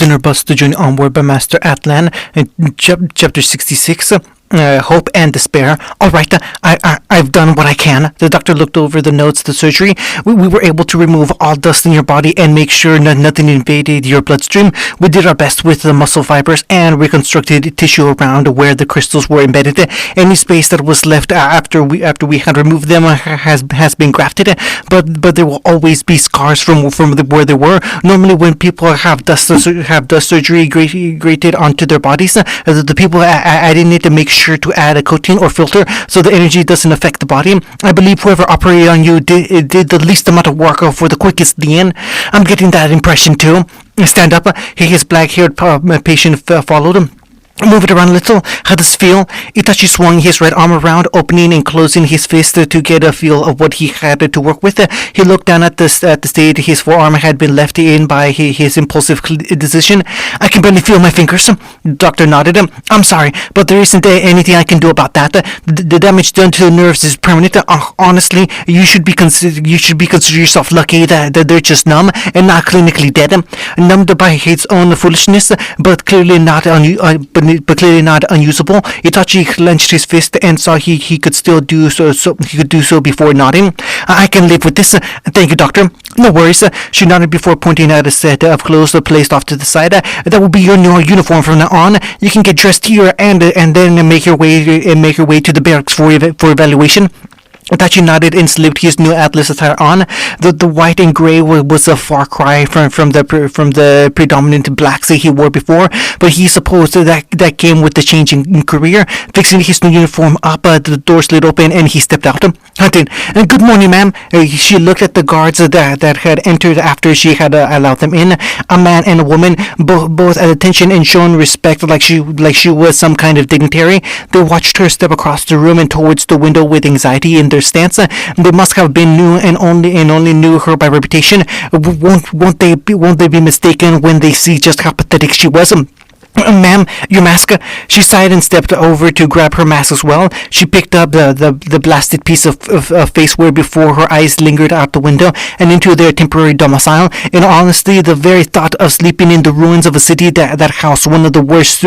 Dinner Bus to join onward by Master Atlan, chapter 66. Hope and despair. All right, I've done what I can. The doctor looked over the notes of the surgery. We were able to remove all dust in your body and make sure nothing invaded your bloodstream. We did our best with the muscle fibers and reconstructed tissue around where the crystals were embedded. Any space that was left after we had removed them has been grafted, but there will always be scars from where they were. Normally, when people have dust surgery grated onto their bodies, the people adding it to make sure to add a coating or filter so the energy doesn't affect the body. I believe whoever operated on you did the least amount of work for the quickest gain. I'm getting that impression too. Stand up. His black-haired patient followed him. Move it around a little. How does it feel? Itachi swung his right arm around, opening and closing his fist to get a feel of what he had to work with. He looked down at the state his forearm had been left in by his impulsive decision. I can barely feel my fingers. The doctor nodded. I'm sorry, but there isn't anything I can do about that. The damage done to the nerves is permanent. Honestly, you should consider yourself lucky that they're just numb and not clinically dead. Numbed by his own foolishness, but clearly not unusable. Itachi clenched his fist and saw he could still do so before nodding. I can live with this. Thank you, doctor. No worries. She nodded before pointing at a set of clothes placed off to the side. That will be your new uniform from now on. You can get dressed here and then make your way to the barracks for evaluation. Itachi nodded and slipped his new Atlas attire on. The white and gray was a far cry from the predominant blacks that he wore before, but he supposed that came with the change in career. Fixing his new uniform up, the door slid open and he stepped out. Hunting. Good morning, ma'am. She looked at the guards that had entered after she had allowed them in. A man and a woman, both at attention and shown respect like she was some kind of dignitary. They watched her step across the room and towards the window with anxiety in their stance. They must have been new and only knew her by reputation. Won't they be mistaken when they see just how pathetic she was? Ma'am, your mask. She sighed and stepped over to grab her mask as well. She picked up the blasted piece of faceware before her eyes lingered out the window and into their temporary domicile. In honesty, the very thought of sleeping in the ruins of a city that housed one of the worst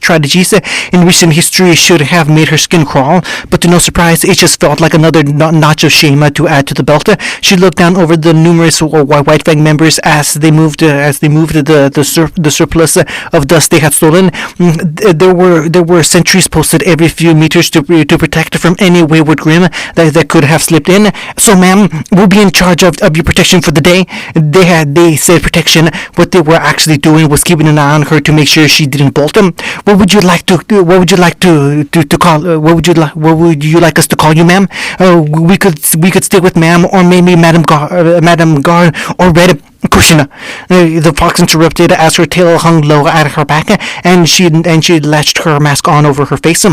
tragedies in recent history should have made her skin crawl. But to no surprise, it just felt like another notch of shame to add to the belt. She looked down over the numerous white flag members as they moved the surplus of dust they had stolen. There were sentries posted every few meters to protect from any wayward grim that could have slipped in. So, ma'am, we'll be in charge of your protection for the day. They said protection. What they were actually doing was keeping an eye on her to make sure she didn't bolt them. What would you like us to call you, ma'am? We could stay with ma'am, or maybe Madam Guard, or Red. Kushina. The fox interrupted as her tail hung low at her back, and she latched her mask on over her face.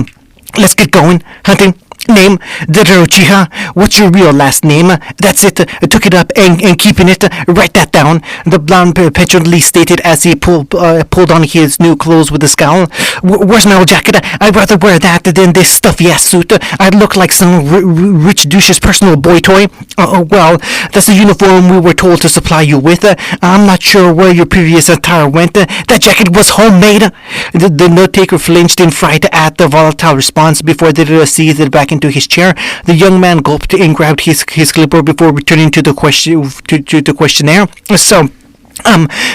Let's get going. Hunting. Name, Uchiha. What's your real last name? That's it. Took it up and keeping it. Write that down. The blonde petulantly stated as he pulled on his new clothes with a scowl. Where's my old jacket? I'd rather wear that than this stuffy ass suit. I'd look like some rich douche's personal boy toy. Well, that's the uniform we were told to supply you with. I'm not sure where your previous attire went. That jacket was homemade. The note-taker flinched in fright at the volatile response before they receded back into his chair. The young man gulped and grabbed his clipboard before returning to the questionnaire. So,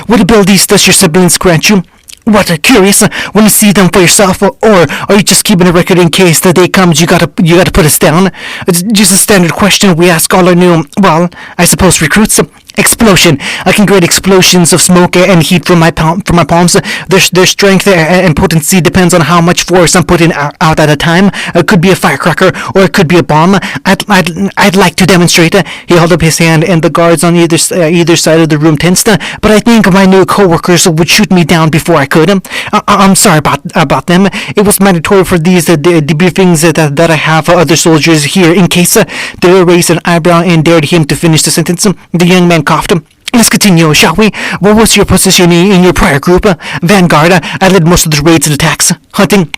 what abilities does your siblings grant you? What, curious? Want to see them for yourself, or are you just keeping a record in case the day comes you gotta put us down? It's just a standard question we ask all our new, well, I suppose recruits. Explosion. I can create explosions of smoke and heat from my palms. Their strength and potency depends on how much force I'm putting out at a time. It could be a firecracker or it could be a bomb. I'd like to demonstrate. He held up his hand, and the guards on either side of the room tensed. But I think my new coworkers would shoot me down before I could. I'm sorry about them. It was mandatory for these debriefings that I have other soldiers here in case. They raised an eyebrow and dared him to finish the sentence. The young man coughed. Let's continue, shall we? What was your position in your prior group? Vanguard. I led most of the raids and attacks. Hunting.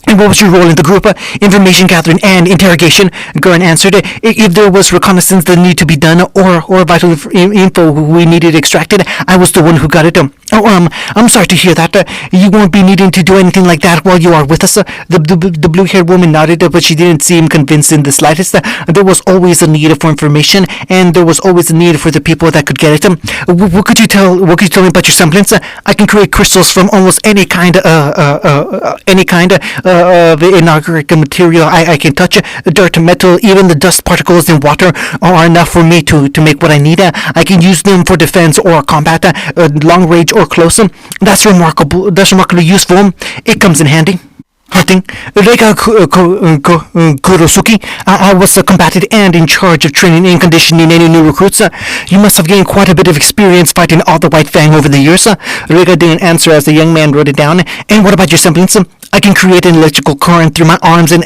And what was your role in the group? Information gathering and interrogation. Gurren answered. If there was reconnaissance that needed to be done or vital info we needed extracted, I was the one who got it. Oh, I'm sorry to hear that. You won't be needing to do anything like that while you are with us. The blue-haired woman nodded, but she didn't seem convinced in the slightest. There was always a need for information, and there was always a need for the people that could get it. What could you tell? What could you tell me about your semblance? I can create crystals from almost any kind of inorganic material I can touch. Dirt, metal, even the dust particles in water are enough for me to make what I need. I can use them for defense or combat, long range or close. That's remarkable. That's remarkably useful. It comes in handy. Hunting. Reika Kurosuke, I was combated and in charge of training and conditioning any new recruits. You must have gained quite a bit of experience fighting all the White Fang over the years. Reika didn't answer as the young man wrote it down. And what about your semblance? I can create an electrical current through my arms and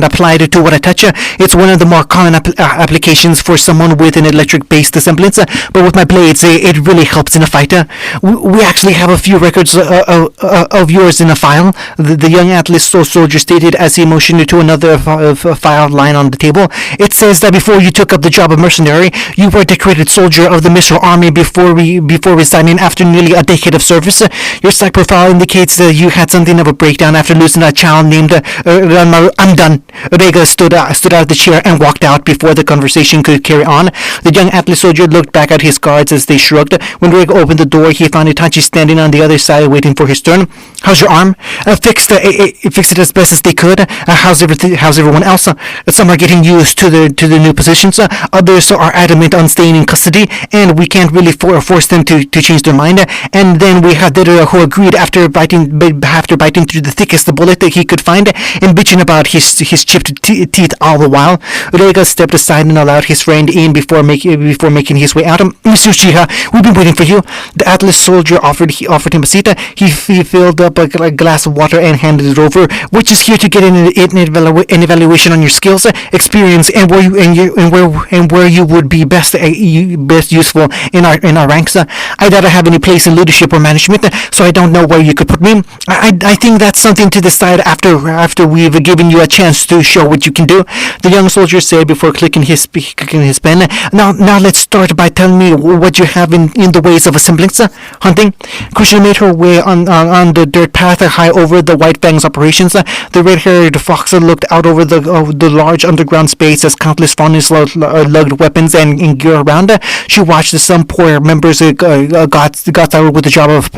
apply it to what I touch. It's one of the more common applications for someone with an electric-based semblance, but with my blades, it really helps in a fight. We actually have a few records of yours in a file, the young Atlas soldier stated as he motioned to another file line on the table. It says that before you took up the job of mercenary, you were a decorated soldier of the Missile Army before resigning after nearly a decade of service. Your psych profile indicates that you had something of a breakdown after losing a child named Ranmaru. I'm done. Rega stood out of the chair and walked out before the conversation could carry on. The young Atlas soldier looked back at his guards as they shrugged. When Rega opened the door, he found Itachi standing on the other side waiting for his turn. How's your arm? Fixed it as best as they could. How's everyone else? Some are getting used to the new positions. Others are adamant on staying in custody, and we can't really force them to change their mind. And then we had Deru who agreed after biting through the thickest bullet that he could find and bitching about his chipped teeth all the while. Rega stepped aside and allowed his friend in before making his way out. Mr. Uchiha, we've been waiting for you. The Atlas soldier offered him a seat. He filled up a glass of water and handed it over. We're just here to get an evaluation on your skills, experience, and where you would be best useful in our ranks. I doubt I have any place in leadership or management, so I don't know where you could put me. I think that's something to decide after we've given you a chance to show what you can do. The young soldier said before clicking his pen. Now let's start by telling me what you have in the ways of a semblance. Hunting. Kushina made her way on the dirt path high over the White Fang's operations. The red-haired fox looked out over the large underground space as countless faunus lugged weapons and gear around. She watched some poor members got started with the job of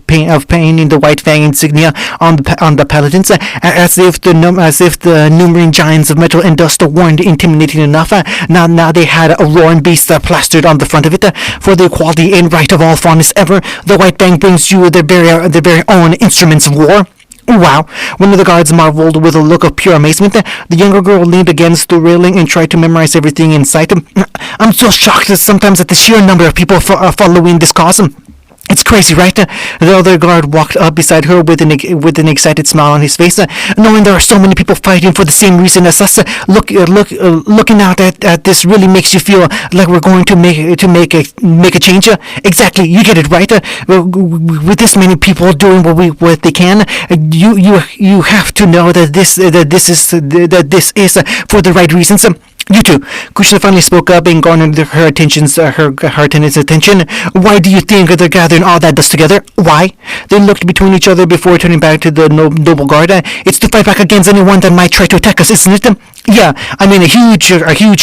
painting the White Fang insignia on the paladins, as if the numbering giants of metal and dust weren't intimidating enough. Now they had a roaring beast plastered on the front of it. For the equality and right of all faunus ever, the White Fang brings you their very own instruments of war. Wow! One of the guards marveled with a look of pure amazement. The younger girl leaned against the railing and tried to memorize everything in sight. I'm so shocked sometimes at the sheer number of people following this cause. It's crazy, right? The other guard walked up beside her with an excited smile on his face, knowing there are so many people fighting for the same reason as us. Looking out at this really makes you feel like we're going to make a change. Exactly, you get it right. With this many people doing what they can, you have to know that this is for the right reasons. You too. Kushina finally spoke up and garnered her attendant's attention. Why do you think they're gathering all that dust together? Why? They looked between each other before turning back to the noble guard. It's to fight back against anyone that might try to attack us, isn't it? Yeah, I mean a huge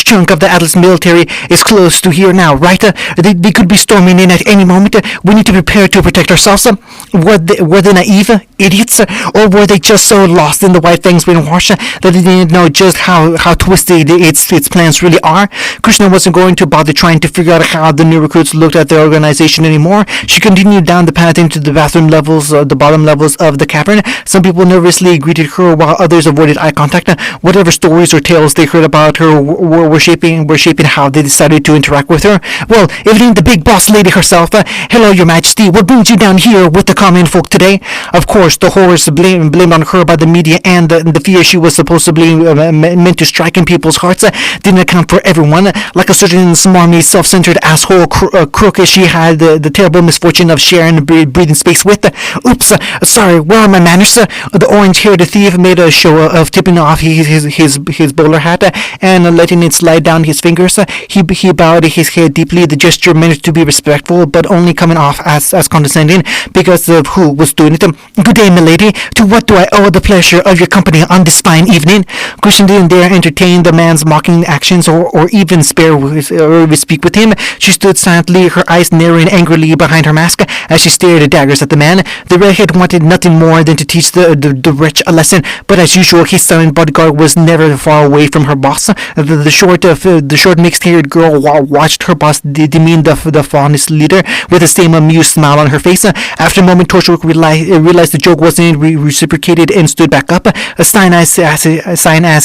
chunk of the Atlas military is close to here now, right? They could be storming in at any moment. We need to prepare to protect ourselves. Were they naive idiots, or were they just so lost in the White Fang's brainwash that they didn't know just how twisted its plans really are? Krishna wasn't going to bother trying to figure out how the new recruits looked at their organization anymore. She continued down the path into the the bottom levels of the cavern. Some people nervously greeted her while others avoided eye contact. Whatever stories or tales they heard about her were shaping how they decided to interact with her. Well, if it ain't the big boss lady herself. Hello, Your Majesty. What brings you down here with the common folk today? Of course, the horrors blamed on her by the media and the fear she was supposedly meant to strike in people's hearts didn't account for everyone. Like a certain smarmy, self-centered asshole crook she had the terrible misfortune of sharing breathing space with. Oops, sorry, where are my manners? The orange-haired thief made a show of tipping off his bowler hat and letting it slide down his fingers. He bowed his head deeply. The gesture meant to be respectful, but only coming off as condescending because of who was doing it. Good day, milady. To what do I owe the pleasure of your company on this fine evening? Christian didn't dare entertain the man's mocking actions or even speak with him. She stood silently, her eyes narrowing angrily behind her mask as she stared daggers at the man. The redhead wanted nothing more than to teach the wretch a lesson, but as usual, his silent bodyguard was never far away from her boss. The short mixed-haired girl watched her boss demean the fawness leader with the same amused smile on her face. After a moment, Torchwick realized the joke wasn't reciprocated and stood back up, a sign as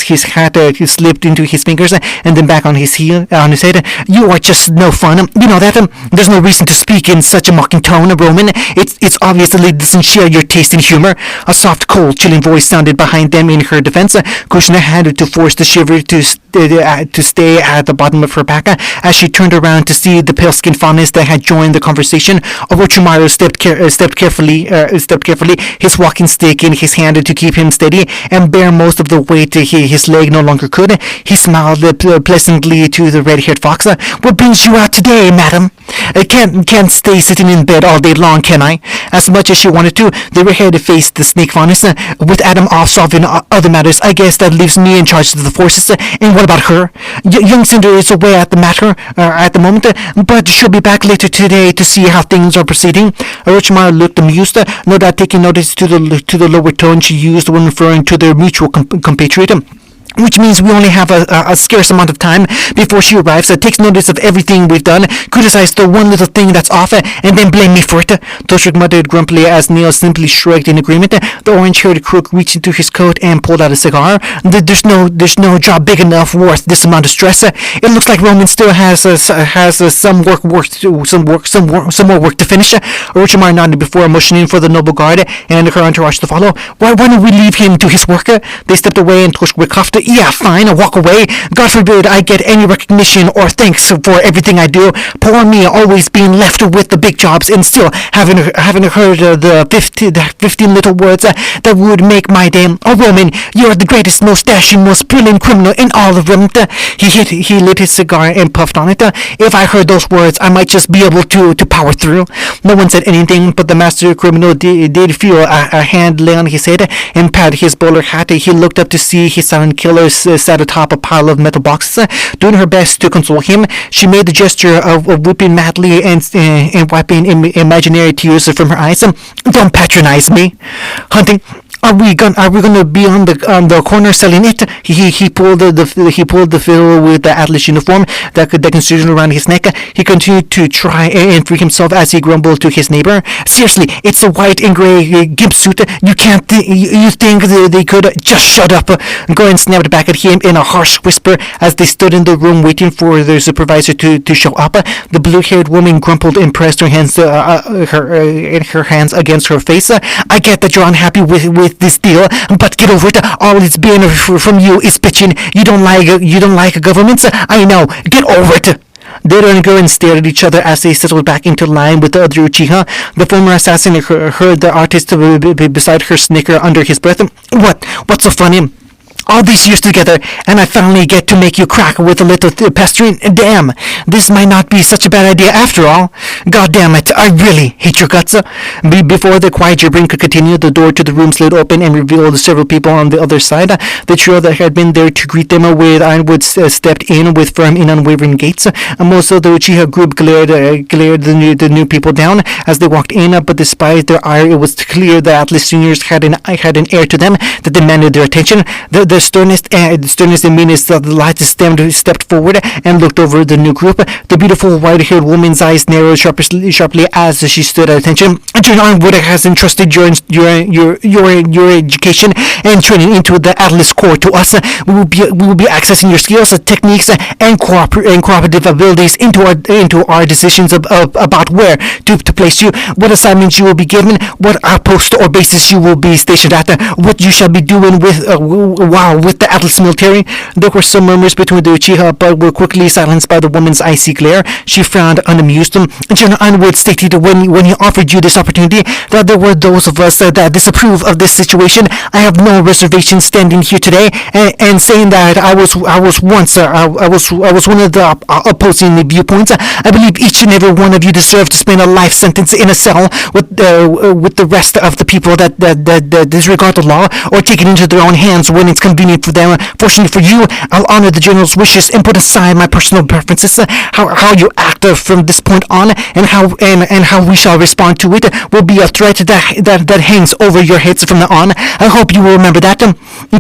his hat slipped into his fingers and then back on his head. You are just no fun. You know that. There's no reason to speak in such a mocking tone, Roman. It's obvious the lady doesn't share your taste in humor. A soft, cold, chilling voice sounded behind them in her defense. Kushner had to force the shiver to stay at the bottom of her back as she turned around to see the pale-skinned fawness that had joined the conversation. Orochimaru stepped carefully, his walking stick in his hand to keep him steady and bear most of the weight his leg no longer could. He smiled pleasantly to the red-haired fox. What brings you out today, madam? I can't stay sitting in bed all day long, can I? As much as she wanted to, the redhead faced the snake fawness. With Adam off solving other matters, I guess that leaves me in charge of the forces. And what about her? Young Cinder is away at the moment, but she'll be back later today to see how things are proceeding. Orochimaru looked amused, no doubt taking notice to the lower tone she used when referring to their mutual compatriot. Which means we only have a scarce amount of time before she arrives. Takes notice of everything we've done, criticize the one little thing that's off, and then blame me for it. Toshik muttered grumpily as Neil simply shrugged in agreement. The orange-haired crook reached into his coat and pulled out a cigar. There's no job big enough worth this amount of stress. It looks like Roman still has some more work to finish. Orochimaru nodded before motioning for the noble guard and her entourage to follow. Why don't we leave him to his work? They stepped away and Toshik coughed. Yeah, fine, I'll walk away. God forbid I get any recognition or thanks for everything I do. Poor me, always being left with the big jobs and still having heard the 15 little words that would make my day. Oh, Roman, you're the greatest, most dashing, most brilliant criminal in all of them. He lit his cigar and puffed on it. If I heard those words, I might just be able to power through. No one said anything, but the master criminal did feel a hand lay on his head and pat his bowler hat. He looked up to see his silent killer sat atop a pile of metal boxes. Doing her best to console him, she made the gesture of weeping madly and wiping imaginary tears from her eyes. Don't patronize me. Hunting. Are we gonna be on the corner selling it? He pulled the fiddle with the Atlas uniform that constituted around his neck. He continued to try and free himself as he grumbled to his neighbor. Seriously, it's a white and gray gimp suit. You can't. You think they could just shut up? Goran snapped back at him in a harsh whisper as they stood in the room waiting for their supervisor to show up. The blue-haired woman grumbled and pressed her hands against her face. I get that you're unhappy with this deal, but get over it. All it's been from you is bitching. You don't like governments. I know. Get over it. Data and Goran stared at each other as they settled back into line with the other Uchiha. The former assassin heard the artist beside her snicker under his breath. What's so funny? All these years together, and I finally get to make you crack with a little pestering. Damn, this might not be such a bad idea after all. God damn it, I really hate your guts. Before the quiet gibbering could continue, the door to the room slid open and revealed several people on the other side. The trio that had been there to greet them with ironwood stepped in with firm and unwavering gaits. Most of the Uchiha group glared the new people down as they walked in, but despite their ire, it was clear that Atlas seniors had an air to them that demanded their attention. The sternness and meanness of the light stepped forward and looked over the new group. The beautiful white-haired woman's eyes narrowed sharply as she stood at attention. General Ironwood has entrusted your education and training into the Atlas Corps to us. We will be accessing your skills, techniques, and cooperative abilities into our decisions about where to place you, what assignments you will be given, what outpost or bases you will be stationed at, what you shall be doing with while with the Atlas military. There were some murmurs between the Uchiha, but were quickly silenced by the woman's icy glare. She frowned unamused. General Underwood stated when he offered you this opportunity that there were those of us that disapprove of this situation. I have no reservation standing here today and saying that I was once I was one of the opposing viewpoints. I believe each and every one of you deserve to spend a life sentence in a cell with the rest of the people that disregard the law or take it into their own hands when it's convenient for them. Fortunately for you, I'll honor the general's wishes and put aside my personal preferences. How you act from this point on and how we shall respond to it will be a threat that hangs over your heads from now on. I hope you will remember that.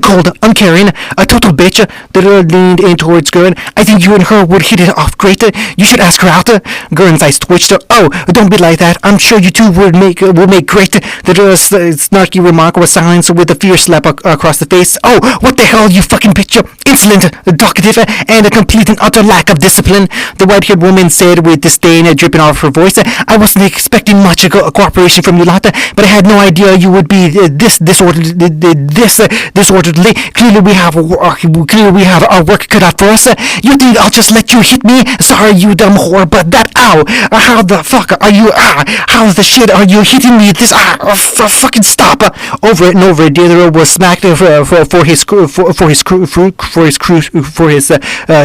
Cold, uncaring, a total bitch. The girl leaned in towards Gurren. I think you and her would hit it off great. You should ask her out. Gurren's eyes twitched. Oh, don't be like that. I'm sure you two would make great. The girl's snarky remark was silenced with a fierce slap across the face. Oh, what the hell, you fucking bitch! Insolent, talkative, and a complete and utter lack of discipline. The white-haired woman said with disdain dripping off her voice. I wasn't expecting much cooperation from you lot, but I had no idea you would be this disorderly. Clearly we have our work cut out for us. You think I'll just let you hit me? Sorry, you dumb whore, but that ow! How the fuck are you? How the shit are you hitting me? This fucking stop! Over and over, Deidre was smacked for his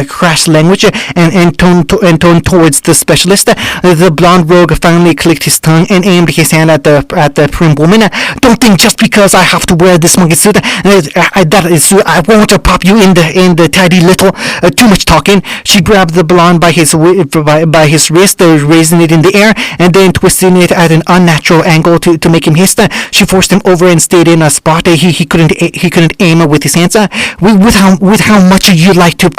crass language and tone towards the specialist. The blonde rogue finally clicked his tongue and aimed his hand at the prim woman. Don't think just because I have to wear this monkey suit I won't pop you in the tidy little. Too much talking. She grabbed the blonde by his wrist, raising it in the air and then twisting it at an unnatural angle to make him hiss. She forced him over and stayed in a spot he couldn't aim with his hands. With how much you like to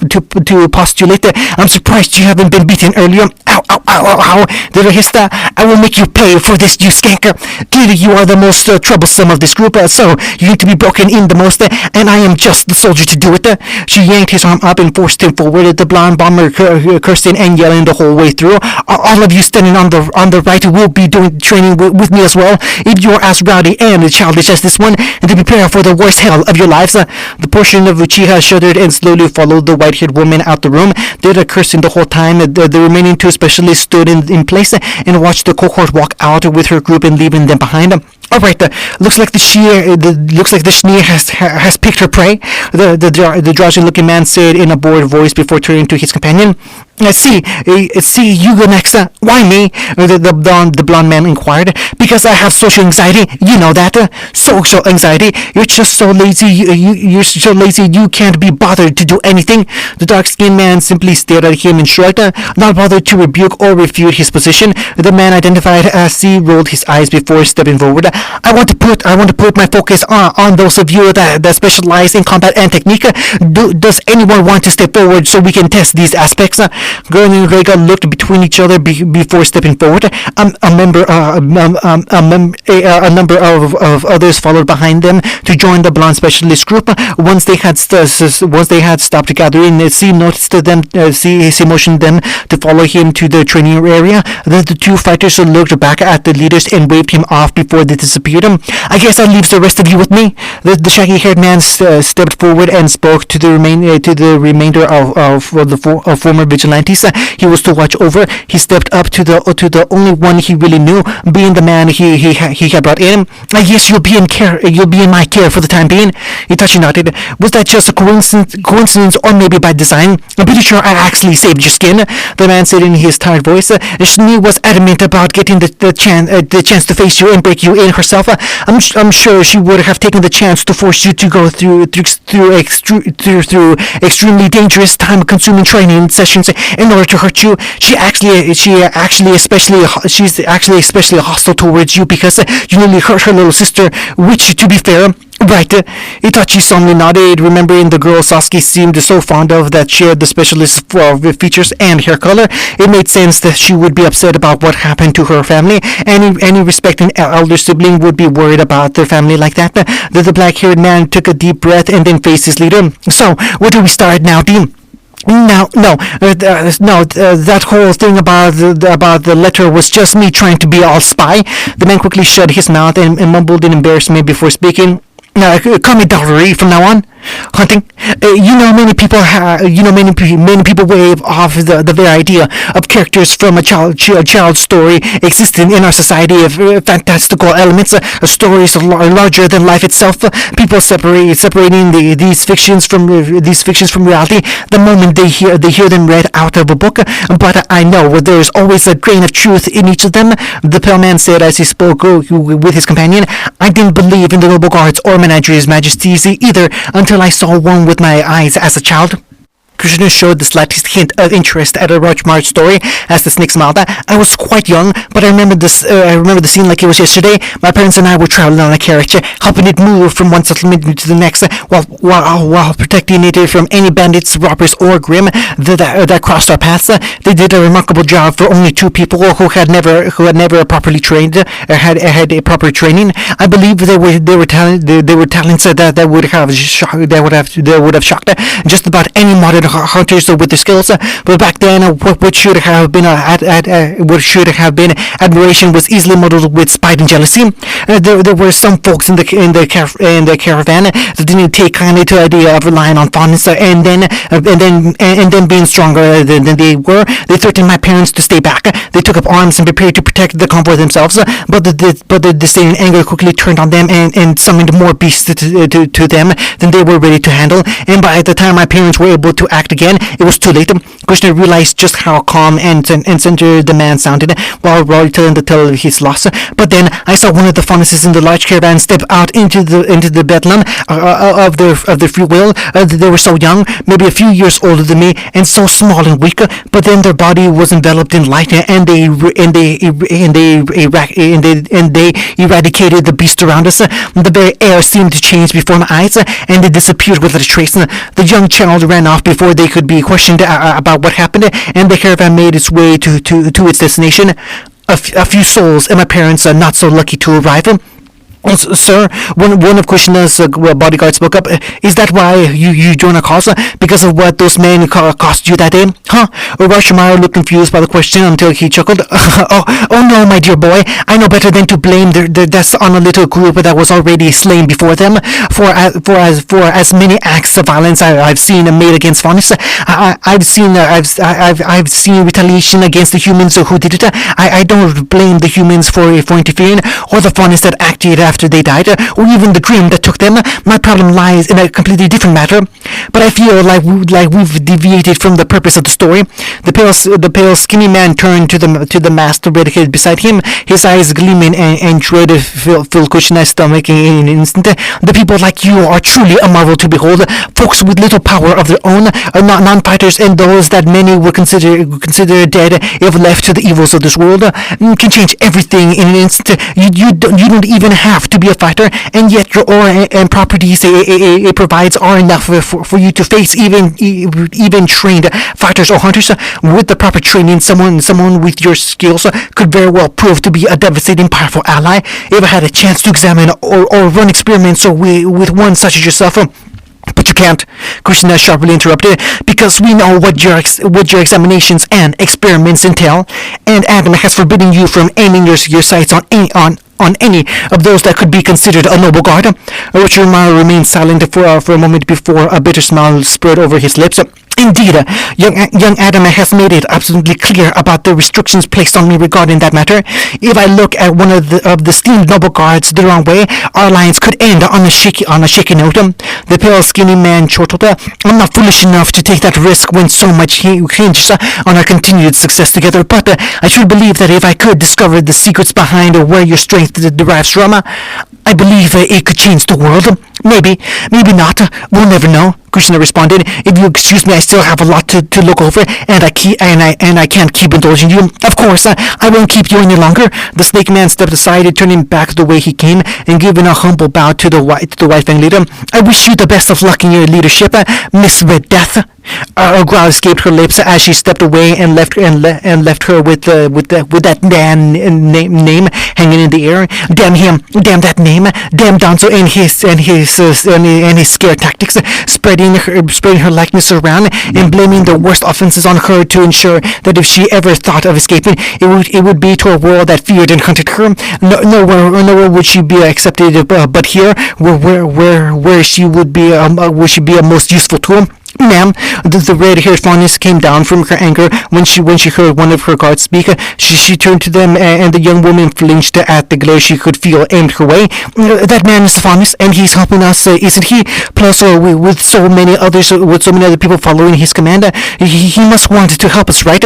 postulate, I'm surprised you haven't been beaten earlier. Ow, ow, ow, ow, ow. Little Hista, I will make you pay for this, you skanker. Clearly you are the most troublesome of this group, so you need to be broken in the most, and I am just the soldier to do it. She yanked his arm up and forced him forward. The blonde bomber cursing and yelling the whole way through. All of you standing on the right will be doing training with me as well. If you're as rowdy and childish as this one, and to prepare for the worst hell of your lives. The portion of Uchiha shuddered and slowly followed the white-haired woman out the room. They were cursing the whole time. The remaining two specialists stood in place and watched the cohort walk out with her group and leaving them behind. All right, looks like the Schneer has picked her prey. The drowsy-looking man said in a bored voice before turning to his companion. See, you go next. Why me? The blonde man inquired. Because I have social anxiety. You know that. Social anxiety. You're just so lazy. You're so lazy you can't be bothered to do anything. The dark-skinned man simply stared at him and shrugged, not bothered to rebuke or refute his position. The man identified as he rolled his eyes before stepping forward. I want to put my focus on those of you that specialize in combat and technique. Does anyone want to step forward so we can test these aspects? Gurren and Rhaegar looked between each other before stepping forward. A number of others followed behind them to join the blonde specialist group. Once they had stopped gathering, C motioned them to follow him to the training area. Then the two fighters looked back at the leaders and waved him off before they disappeared. I guess that leaves the rest of you with me. The shaggy-haired man stepped forward and spoke to the remainder of former vigilantes he was to watch over. He stepped up to the only one he really knew, being the man he had brought in. I guess you'll be in my care for the time being. Itachi nodded. Was that just a coincidence or maybe by design? I'm pretty sure I actually saved your skin. The man said in his tired voice. Shni was adamant about getting the chance to face you and break you in herself. I'm sure she would have taken the chance to force you to go through extremely dangerous, time-consuming training sessions in order to hurt you. She's actually especially hostile towards you because you nearly hurt her little sister, which, to be fair, right. Itachi solemnly nodded, remembering the girl Sasuke seemed so fond of that shared the specialist's features and hair color. It made sense that she would be upset about what happened to her family. Any respecting elder sibling would be worried about their family like that. The black-haired man took a deep breath and then faced his leader. So, where do we start now, Dean? No, that whole thing about the letter was just me trying to be all spy. The man quickly shut his mouth and mumbled in embarrassment before speaking. Call me Dallery from now on. Hunting. Many people wave off the very idea of characters from a child story existing in our society of fantastical elements, stories larger than life itself. People separating these fictions from reality the moment they hear them read out of a book. But I know there is always a grain of truth in each of them. The pale man said as he spoke with his companion. I didn't believe in the noble guards or menageries majesties either until I saw one with my eyes as a child. Krishna showed the slightest hint of interest at a Rajmar's story as the snake smiled. I was quite young, but I remember the scene like it was yesterday. My parents and I were traveling on a carriage, helping it move from one settlement to the next, while protecting it from any bandits, robbers, or grim that crossed our paths. They did a remarkable job for only two people who had never properly trained, had a proper training. I believe they were talents that would have shocked just about any modern hunters with their skills. But back then, what should have been admiration was easily muddled with spite and jealousy. There were some folks in the caravan that didn't take kindly to the idea of relying on fondness and then being stronger than they were. They threatened my parents to stay back. They took up arms and prepared to protect the convoy themselves. But the disdain and anger quickly turned on them and summoned more beasts to them than they were ready to handle. And by the time my parents were able to act again, it was too late. Krishna realized just how calm and centered the man sounded while telling the tale of his loss. But then I saw one of the furnaces in the large caravan step out into the bedlam of their free will. They were so young, maybe a few years older than me, and so small and weak. But then their body was enveloped in light, and they eradicated the beast around us. The very air seemed to change before my eyes, and they disappeared without a trace. The young child ran off before they could be questioned about what happened, and the caravan made its way to its destination. A few souls, and my parents are not so lucky to arrive. Sir, one of Krishna's bodyguards spoke up. Is that why you joined our cause? Because of what those men cost you that day? Huh? Rashomar looked confused by the question until he chuckled. Oh no, my dear boy. I know better than to blame their deaths on a little group that was already slain before them. For as many acts of violence I've seen made against Faunus, I've seen retaliation against the humans who did it. I don't blame the humans for interfering, or the Faunus that acted after they died, or even the grim that took them. My problem lies in a completely different matter. But I feel like we've deviated from the purpose of the story. The pale skinny man turned to the masked red-head beside him, his eyes gleaming and dread filled Krishna's stomach in an instant. The people like you are truly a marvel to behold. Folks with little power of their own, non-fighters, and those that many would consider dead if left to the evils of this world, can change everything in an instant. You don't even have to be a fighter, and yet your aura and properties it provides are enough for you to face even trained fighters or hunters. With the proper training, someone with your skills could very well prove to be a devastating, powerful ally. If I had a chance to examine or run experiments with one such as yourself. But you can't, Krishna sharply interrupted, because we know what your examinations and experiments entail, and Adam has forbidden you from aiming your sights on any of those that could be considered a noble guard. Rashomar remained silent for a moment before a bitter smile spread over his lips. Indeed, young Adam has made it absolutely clear about the restrictions placed on me regarding that matter. If I look at one of the esteemed noble guards the wrong way, our alliance could end on a shaky note. The pale, skinny man chortled. I'm not foolish enough to take that risk when so much hinges on our continued success together, but I should believe that if I could discover the secrets behind where your strength derives from, I believe it could change the world. Maybe not. We'll never know. Krishna responded. If you excuse me, I still have a lot to look over, and I can't keep indulging you. Of course, I won't keep you any longer. The snake man stepped aside, turning back the way he came, and giving a humble bow to the White Fang leader. I wish you the best of luck in your leadership, Miss Red Death. A growl escaped her lips as she stepped away and left her with that damn name hanging in the air. Damn him! Damn that name! Damn Danzo and his any scare tactics, spreading her likeness around and blaming the worst offenses on her to ensure that if she ever thought of escaping, it would be to a world that feared and hunted her. Nowhere would she be accepted, but here, where she would be, a most useful tool. Ma'am, the red-haired fawness came down from her anger when she heard one of her guards speak. She turned to them, and the young woman flinched at the glare she could feel aimed her way. That man is the fawness, and he's helping us, isn't he? Plus, with so many other people following his command, he must want to help us, right?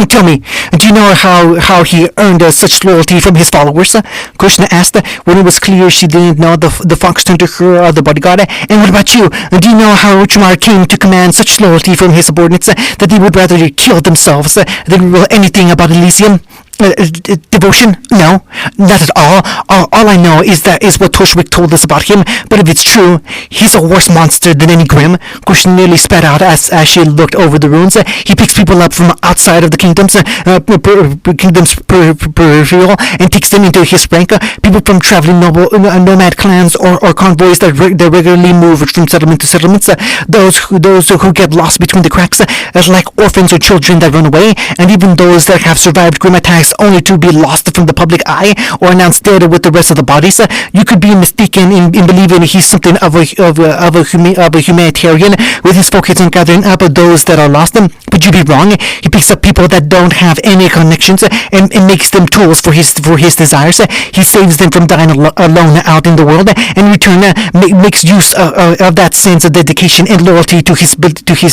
Tell me, do you know how he earned such loyalty from his followers? Krishna asked. When it was clear she didn't know, the fox turned to her, the bodyguard. And what about you? Do you know how Ruchimar came to command such loyalty from his subordinates that they would rather kill themselves than reveal anything about Elysium? Devotion? No, not at all. All I know is what Toshwick told us about him. But if it's true, he's a worse monster than any Grimm. Krishna nearly spat out as she looked over the ruins. He picks people up from outside of the kingdom's peripheral and takes them into his rank. People from traveling nomad clans or convoys that regularly move from settlement to settlements. Those who get lost between the cracks, like orphans or children that run away, and even those that have survived Grimm attacks only to be lost from the public eye or announced dead with the rest of the bodies. You could be mistaken in believing he's something of a humanitarian with his focus on gathering up those that are lost. But you'd be wrong. He picks up people that don't have any connections and makes them tools for his desires. He saves them from dying alone out in the world, and in return makes use of that sense of dedication and loyalty to his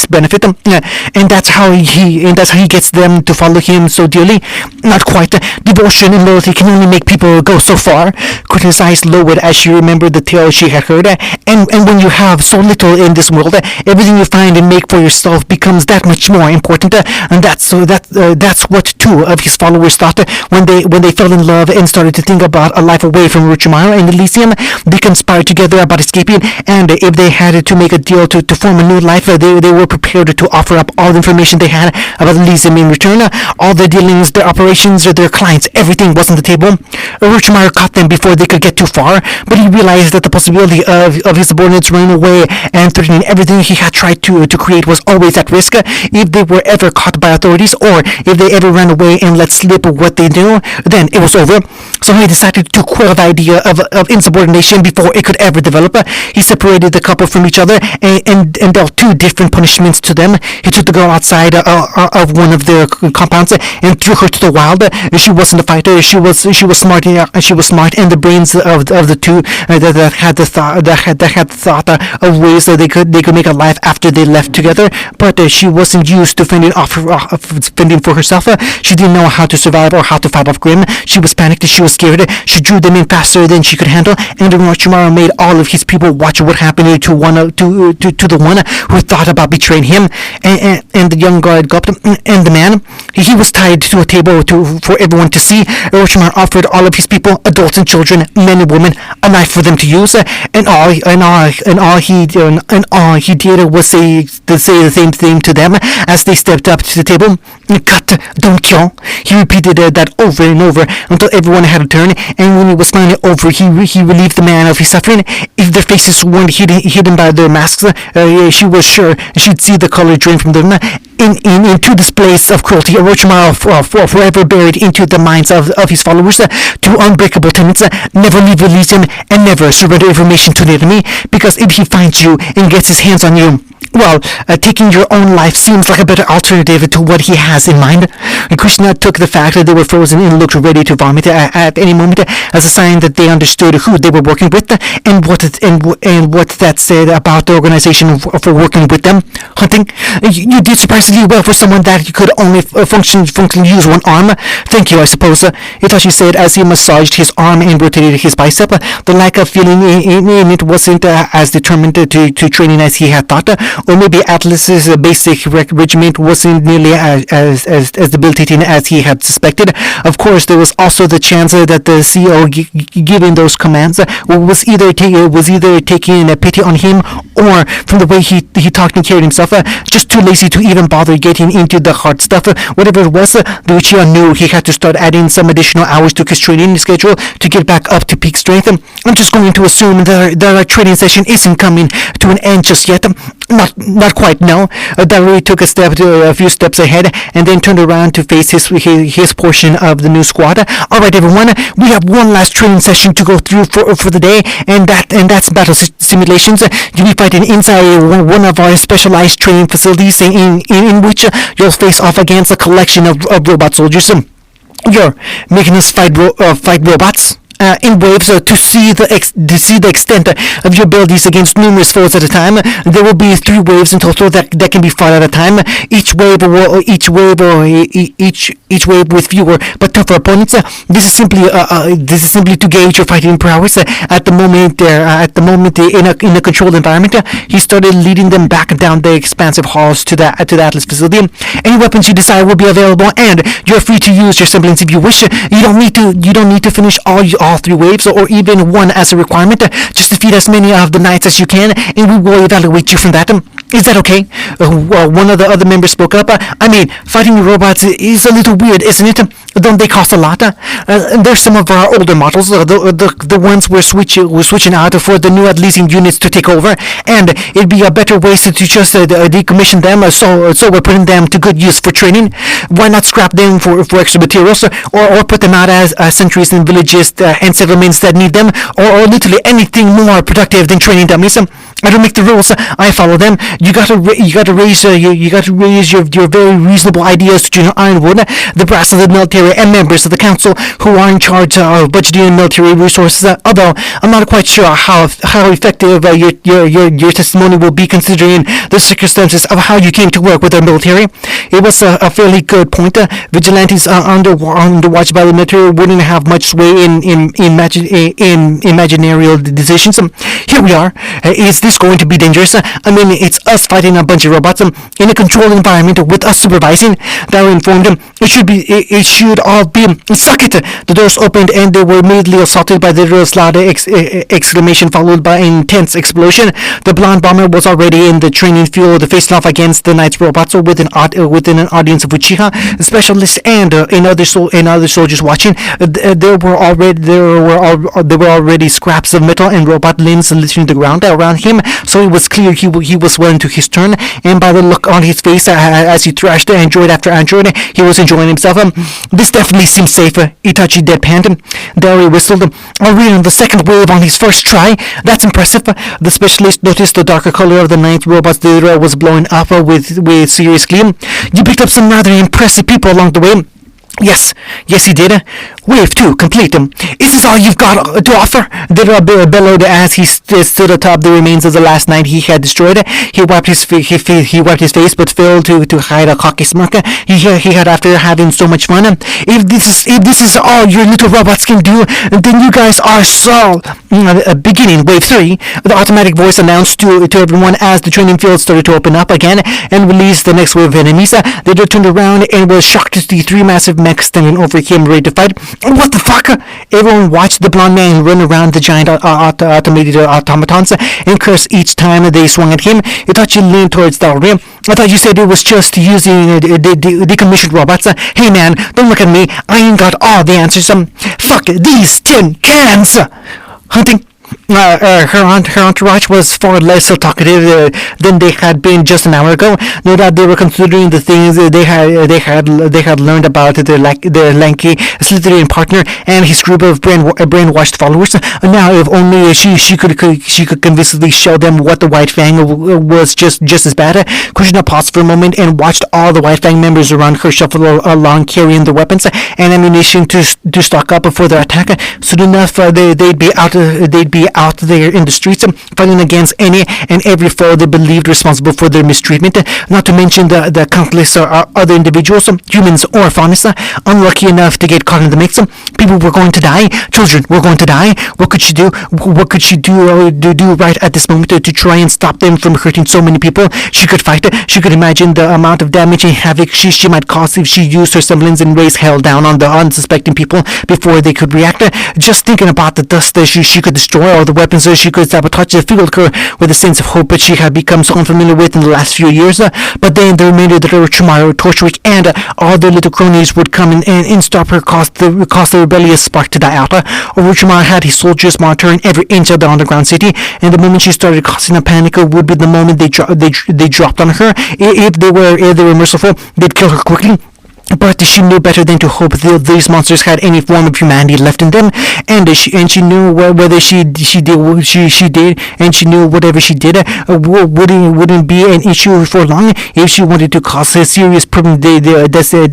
benefit. And that's how he gets them to follow him so dearly. Not quite. Devotion and loyalty can only make people go so far. Courtney's eyes lowered as she remembered the tale she had heard. And when you have so little in this world, everything you find and make for yourself becomes that much more important. And that's what two of his followers thought when they fell in love and started to think about a life away from Ruchimara and Elysium. They conspired together about escaping, and if they had to make a deal to form a new life, they were prepared to offer up all the information they had about Elysium in return. All their dealings, their operations, or their clients, everything was on the table. Orochimaru caught them before they could get too far, but he realized that the possibility of his subordinates running away and threatening everything he had tried to create was always at risk. If they were ever caught by authorities, or if they ever ran away and let slip what they knew, then it was over. So he decided to quell the idea of insubordination before it could ever develop. He separated the couple from each other and dealt two different punishments to them. He took the girl outside of one of their compounds and threw her to the wild. She wasn't a fighter. She was smart. She was smart, and the brains of the two that had the thought of ways that they could make a life after they left together. But she wasn't used to fending for herself. She didn't know how to survive or how to fight off Grimm. She was panicked. She was scared. She drew them in faster than she could handle, and Orochimaru made all of his people watch what happened to the one who thought about betraying him. And the young guard gulped. And the man, he was tied to a table for everyone to see. Orochimaru offered all of his people, adults and children, men and women, a knife for them to use, and all he did was say the same thing to them as they stepped up to the table. Cut, don't kill. He repeated that over and over until everyone had a turn, and when it was finally over, he relieved the man of his suffering. If their faces weren't hidden by their masks, she was sure she'd see the color drain from them. Into displays of cruelty, Orochimaru forever buried into the minds of his followers two unbreakable tenets: never leave Elysium and never surrender information to the enemy, because if he finds you and gets his hands on you, well, taking your own life seems like a better alternative to what he has in mind. Krishna took the fact that they were frozen and looked ready to vomit at any moment as a sign that they understood who they were working with and what that said about the organization for working with them. Hunting, you did surprisingly well for someone that could only functionally use one arm. Thank you, I suppose. Itachi said as he massaged his arm and rotated his bicep. The lack of feeling in it wasn't as determined to training as he had thought. Or maybe Atlas's basic regiment wasn't nearly as debilitating as he had suspected. Of course, there was also the chance that the CEO giving those commands was either taking a pity on him, or from the way he talked and carried himself, just too lazy to even bother getting into the hard stuff. Whatever it was, the Uchiha knew he had to start adding some additional hours to his training schedule to get back up to peak strength. I'm just going to assume that our training session isn't coming to an end just yet. Not quite, no. Darui took a few steps ahead and then turned around to face his portion of the new squad. Alright everyone, we have one last training session to go through for the day, and that's battle simulations. You'll be fighting inside one of our specialized training facilities in which you'll face off against a collection of robot soldiers. You're making us fight robots in waves to see the extent of your abilities against numerous foes at a time. There will be 3 waves in total that can be fought at a time. Each wave with fewer but tougher opponents. This is simply to gauge your fighting prowess. At the moment, in a controlled environment, he started leading them back down the expansive halls to the Atlas facility. Any weapons you desire will be available, and you're free to use your semblance if you wish. You don't need to finish all 3 waves, or even one as a requirement. Just defeat as many of the knights as you can, and we will evaluate you from that. Is that okay? One of the other members spoke up. I mean, fighting robots is a little weird, isn't it? Don't they cost a lot? There's some of our older models, the ones we're switching out for the new Atlassian units to take over, and it'd be a better way to just decommission them, so we're putting them to good use for training. Why not scrap them for extra materials, or put them out as sentries in villages and settlements that need them, or literally anything more productive than training dummies. I don't make the rules, I follow them. You gotta raise your very reasonable ideas to General Ironwood, the brass of the military, and members of the council who are in charge of budgeting military resources. Although I'm not quite sure how effective your testimony will be, considering the circumstances of how you came to work with our military. It was a fairly good point. Vigilantes under watch by the military wouldn't have much sway in imaginary decisions. Here we are. Is this going to be dangerous? I mean, it's us fighting a bunch of robots in a controlled environment with us supervising. Darrow informed him it should all be. Suck it! The doors opened and they were immediately assaulted by the loud exclamation followed by an intense explosion. The blonde bomber was already in the training field, facing off against the knight's robots within an audience of Uchiha specialists and other soldiers watching. There were already scraps of metal and robot limbs littering the ground around him, so it was clear he was well into his turn, and by the look on his face as he thrashed android after android, he was enjoying himself. This definitely seems safer, Itachi deadpanned. Darry whistled. Already on the second wave on his first try. That's impressive. The specialist noticed the darker color of the ninth robot's data was blowing up with serious glee. You picked up some rather impressive people along the way. Yes, he did. Wave 2 complete. Is this all you've got to offer? Didra bellowed as he stood atop the remains of the last knight he had destroyed. He wiped his face, but failed to hide a cocky smirk he had after having so much fun. If this is all your little robots can do, then you guys are so. Beginning wave 3, the automatic voice announced to everyone as the training field started to open up again and released the next wave of enemies. Didra turned around and was shocked to see 3 massive mechs standing over him ready to fight. What the fuck? Everyone watched the blonde man run around the giant automated automatons and curse each time they swung at him. Itachi leaned towards Daori. I thought you said it was just using decommissioned robots. Hey man, don't look at me. I ain't got all the answers. Fuck these tin cans! Hunting. Her entourage was far less talkative than they had been just an hour ago. No doubt they were considering the things they had learned about their lanky Slytherin partner and his group of brainwashed followers. Now, if only she could convincingly show them what the White Fang was just as bad. Kushina paused for a moment and watched all the White Fang members around her shuffle along, carrying their weapons and ammunition to stock up for their attack. Soon enough, they'd be day out there in the streets, fighting against any and every foe they believed responsible for their mistreatment, not to mention the countless other individuals, humans or faunas, unlucky enough to get caught in the mix. People were going to die. Children were going to die. What could she do? What could she do right at this moment to try and stop them from hurting so many people? She could fight. She could imagine the amount of damage and havoc she might cause if she used her semblance and raised hell down on the unsuspecting people before they could react. Just thinking about the dust that she could destroy, or the weapons that she could sabotage, filled her with a sense of hope that she had become so unfamiliar with in the last few years. But then the remainder of the tomorrow, Torchwick, and all their little cronies would come and stop her, cause the rebellious spark to die out. Orochimaru had his soldiers monitor in every inch of the underground city, and the moment she started causing a panic would be the moment they dropped on her. If they were merciful, they'd kill her quickly. But she knew better than to hope these monsters had any form of humanity left in them, and she knew whether she did, and she knew whatever she did wouldn't be an issue for long if she wanted to cause a serious permanent descent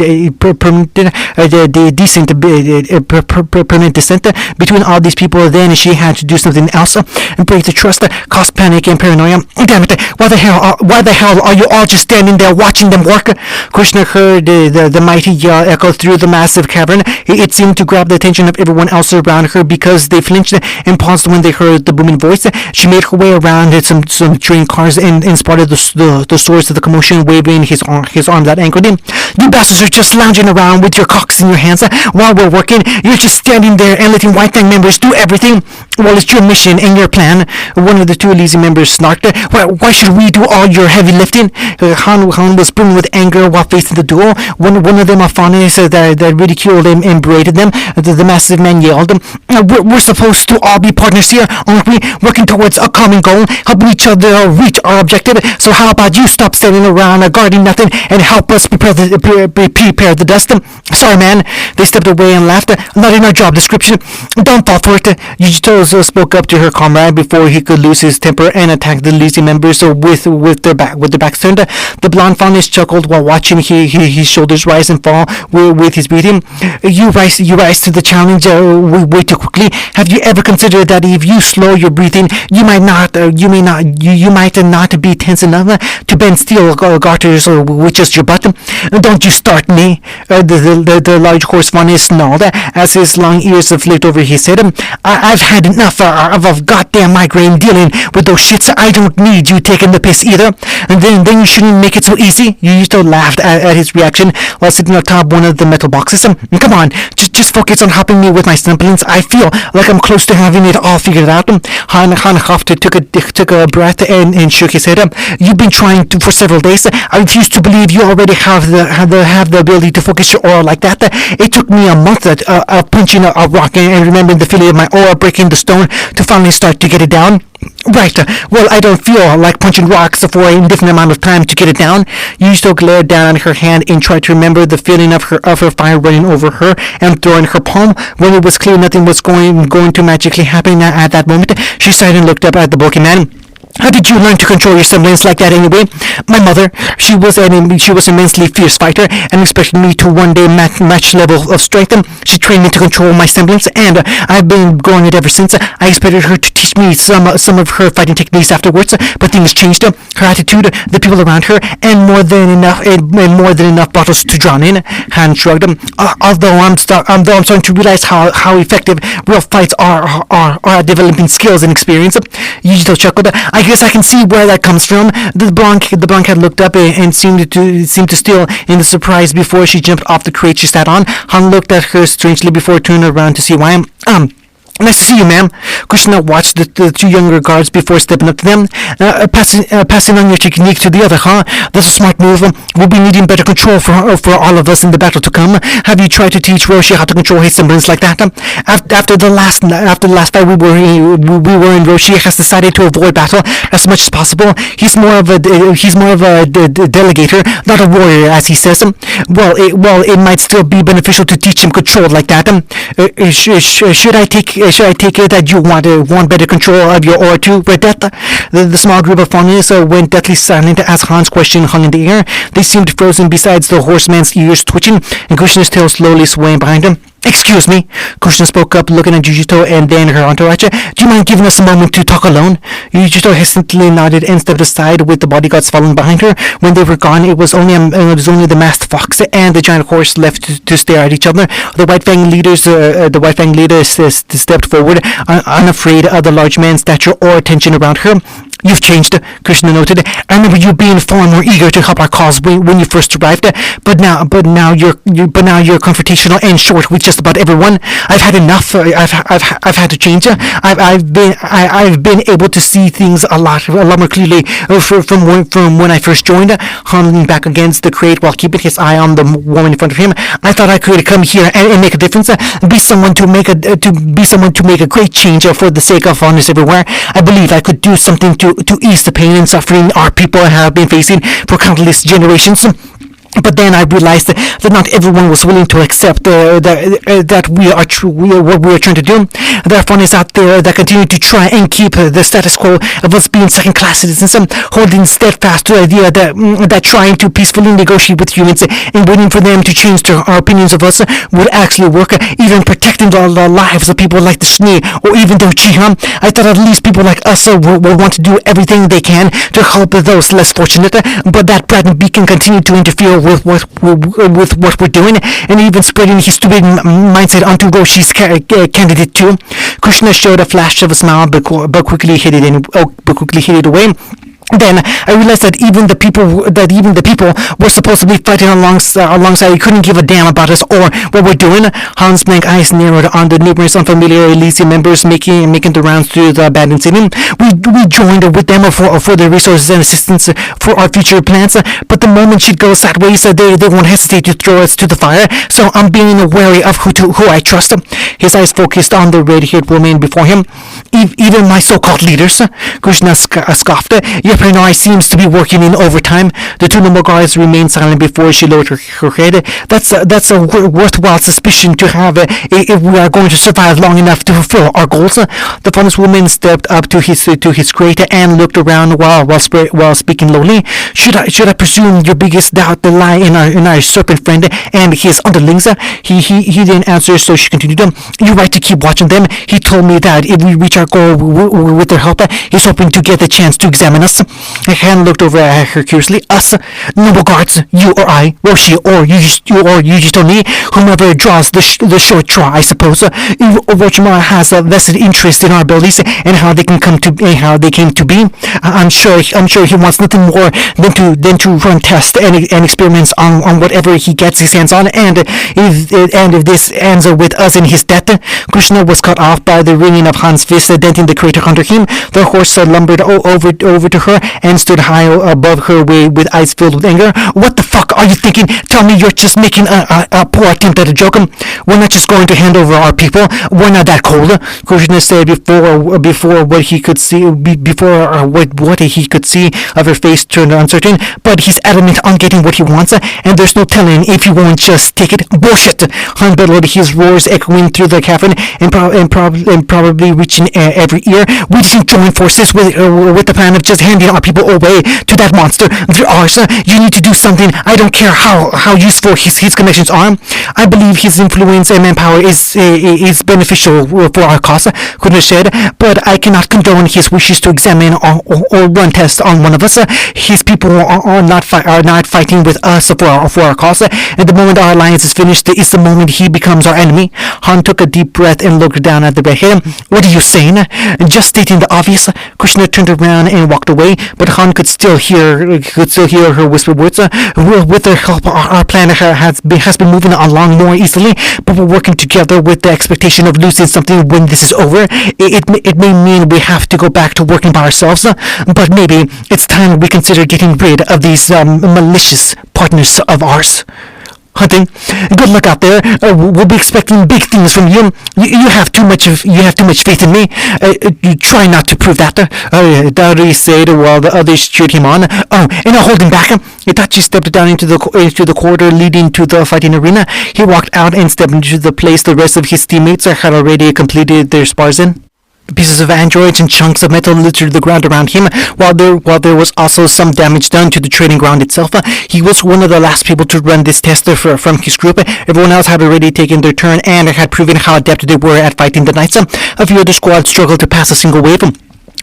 between all these people. Then she had to do something else and break the trust, cause panic and paranoia. Damn it! Why the hell are you all just standing there watching them work? Krishna heard the mighty yell echoed through the massive cavern. It seemed to grab the attention of everyone else around her because they flinched and paused when they heard the booming voice. She made her way around some train cars and spotted the source of the commotion, waving his arm that anchored him. You bastards are just lounging around with your cocks in your hands while we're working. You're just standing there and letting White Fang members do everything. Well, it's your mission and your plan. One of the two lazy members snarked. Why should we do all your heavy lifting? Han was brimming with anger while facing the duel. One of them Afanis that ridiculed him and berated them. The massive man yelled, we're supposed to all be partners here, aren't we? Working towards a common goal, helping each other reach our objective. So how about you stop standing around guarding nothing and help us prepare the dust? Sorry, man. They stepped away and laughed. Not in our job description. Don't fall for it. Yujito spoke up to her comrade before he could lose his temper and attack the lazy members with their backs turned. The blonde Faunus chuckled while watching his shoulders rise and fall with his breathing. You rise to the challenge way too quickly. Have you ever considered that if you slow your breathing, you might not be tense enough to bend steel garters with just your butt? Don't you start me. The large horse Faunus snarled as his long ears flicked over his head. I've had enough of a goddamn migraine dealing with those shits. I don't need you taking the piss either. And then you shouldn't make it so easy. Yujito laughed at his reaction while sitting atop one of the metal boxes. Come on, just focus on helping me with my semblance. I feel like I'm close to having it all figured out. Han huffed, took a breath and shook his head. You've been trying for several days. I refuse to believe you already have the ability to focus your aura like that. It took me a month of punching a rock and remembering the feeling of my aura breaking the stone to finally start to get it down. Right, well, I don't feel like punching rocks for an indefinite amount of time to get it down. Yujito glared down at her hand and tried to remember the feeling of her fire running over her and throwing her palm. When it was clear nothing was going to magically happen at that moment, she sighed and looked up at the bulky man. How did you learn to control your semblance like that anyway? My mother, she was immensely fierce fighter and expected me to one day match level of strength. She trained me to control my semblance, and I've been growing it ever since. I expected her to teach me some of her fighting techniques afterwards, but things changed. Her attitude, the people around her, and more than enough bottles to drown in. Han shrugged. Although I'm starting to realize how effective real fights are at developing skills and experience. Yujito chuckled. I guess I can see where that comes from. The blonde cat looked up and seemed to still in the surprise before she jumped off the crate she sat on. Han looked at her strangely before turning around to see why. Nice to see you, ma'am. Krishna watched the two younger guards before stepping up to them. Passing on your technique to the other, huh? That's a smart move. We'll be needing better control for all of us in the battle to come. Have you tried to teach Roshi how to control his semblance like that? After the last fight we were in, Roshi has decided to avoid battle as much as possible. He's more of a delegator, not a warrior, as he says. Well, it might still be beneficial to teach him control like that. Should I take it that you want better control of your aura too, Red Death? The small group of Faunus went deathly silent as Han's question hung in the air. They seemed frozen besides the horseman's ears twitching and Krishna's tail slowly swaying behind him. Excuse me, Kushina spoke up, looking at Yujito and then her entourage. Do you mind giving us a moment to talk alone? Yujito hesitantly nodded and stepped aside, with the bodyguards following behind her. When they were gone, it was only the masked fox and the giant horse left to stare at each other. The White Fang leader stepped forward, unafraid of the large man's stature or attention around her. You've changed, Krishna noted. I remember you being far more eager to help our cause when you first arrived, but now you're confrontational and short with just about everyone. I've had enough. I've had to change. I've been able to see things a lot more clearly from when I first joined. Han leaned back against the crate while keeping his eye on the woman in front of him. I thought I could come here and make a difference, be someone to make a great change for the sake of honest everywhere. I believe I could do something to ease the pain and suffering our people have been facing for countless generations. But then I realized that not everyone was willing to accept that what we are trying to do. There are foreigners out there that continue to try and keep the status quo of us being second-class citizens, holding steadfast to the idea that trying to peacefully negotiate with humans and waiting for them to change their opinions of us would actually work, even protecting the lives of people like the Schnee or even the Uchiha. I thought at least people like us will want to do everything they can to help those less fortunate, but that Bratton Beacon continued to interfere with what we're doing, and even spreading his stupid mindset onto Roshi's candidate too. Krishna showed a flash of a smile, but quickly hid it away. Then I realized that even the people were supposedly fighting alongside couldn't give a damn about us or what we're doing. Han's blank eyes narrowed on the numerous unfamiliar Elysium members making the rounds through the abandoned city. We joined with them for the resources and assistance for our future plans, but the moment shit goes sideways, they won't hesitate to throw us to the fire. So I'm being wary of who I trust. His eyes focused on the red-haired woman before him. Even my so-called leaders, Krishna scoffed. Your paranoia seems to be working in overtime. The two normal guards remained silent before she lowered her head. That's a worthwhile suspicion to have if we are going to survive long enough to fulfill our goals. The funniest woman stepped up to his crate and looked around while speaking lowly. Should I presume your biggest doubt to lie in our serpent friend and his underlings? He didn't answer, so she continued. You're right to keep watching them. He told me that if we reach our goal with their help, he's hoping to get the chance to examine us. Han looked over at her curiously. Us? Noble guards? You or I? Roshi or Yujito-ni? Whomever draws the short straw, I suppose. Orochimaru has a vested interest in our abilities and how they came to be. I'm sure he wants nothing more than to run tests and experiments on whatever he gets his hands on. And if this ends with us in his death. Krishna was cut off by the ringing of Han's fist denting the crater under him. The horse lumbered over to her and stood high above her with eyes filled with anger. What the fuck are you thinking? Tell me you're just making a poor attempt at a joke. We're not just going to hand over our people. We're not that cold. Krishna said before what he could see of her face turned uncertain. But he's adamant on getting what he wants, and there's no telling if he won't just take it. Bullshit! Han bellowed, his roars echoing through the cavern and probably reaching every ear. We didn't join forces with the plan of just handing our people away to that monster. They're ours. You need to do something. I don't care how useful his connections are. I believe his influence and manpower is beneficial for our cause, Krishna said, but I cannot condone his wishes to examine or run tests on one of us. His people are not fighting with us for our cause, and the moment our alliance is finished is the moment he becomes our enemy. Han took a deep breath and looked down at the redhead. What are you saying? Just stating the obvious. Krishna turned around and walked away, but Han could still hear her whispered words. With their help, our plan has been moving along more easily, but we're working together with the expectation of losing something when this is over. It may mean we have to go back to working by ourselves, but maybe it's time we consider getting rid of these malicious partners of ours. Hunting, good luck out there. We'll be expecting big things from you. You have too much faith in me. You try not to prove that. Dowdy said while the others cheered him on. Oh, and I'll hold him back. Itachi stepped down into the corridor leading to the fighting arena. He walked out and stepped into the place the rest of his teammates had already completed their spars in. Pieces of androids and chunks of metal littered the ground around him, while there was also some damage done to the training ground itself. He was one of the last people to run this test from his group. Everyone else had already taken their turn and had proven how adept they were at fighting the knights. A few other squads struggled to pass a single wave.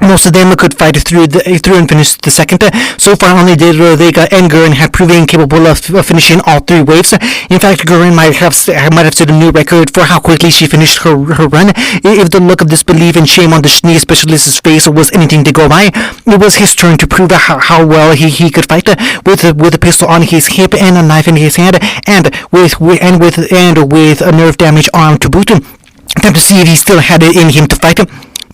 Most of them could fight through and finish the second. So far, only Vega and Gurren had proven capable of finishing all 3 waves. In fact, Gurren might have set a new record for how quickly she finished her run. If the look of disbelief and shame on the Schnee specialist's face was anything to go by, it was his turn to prove how well he could fight. With a pistol on his hip and a knife in his hand, and with a nerve damaged arm to boot. Time to see if he still had it in him to fight.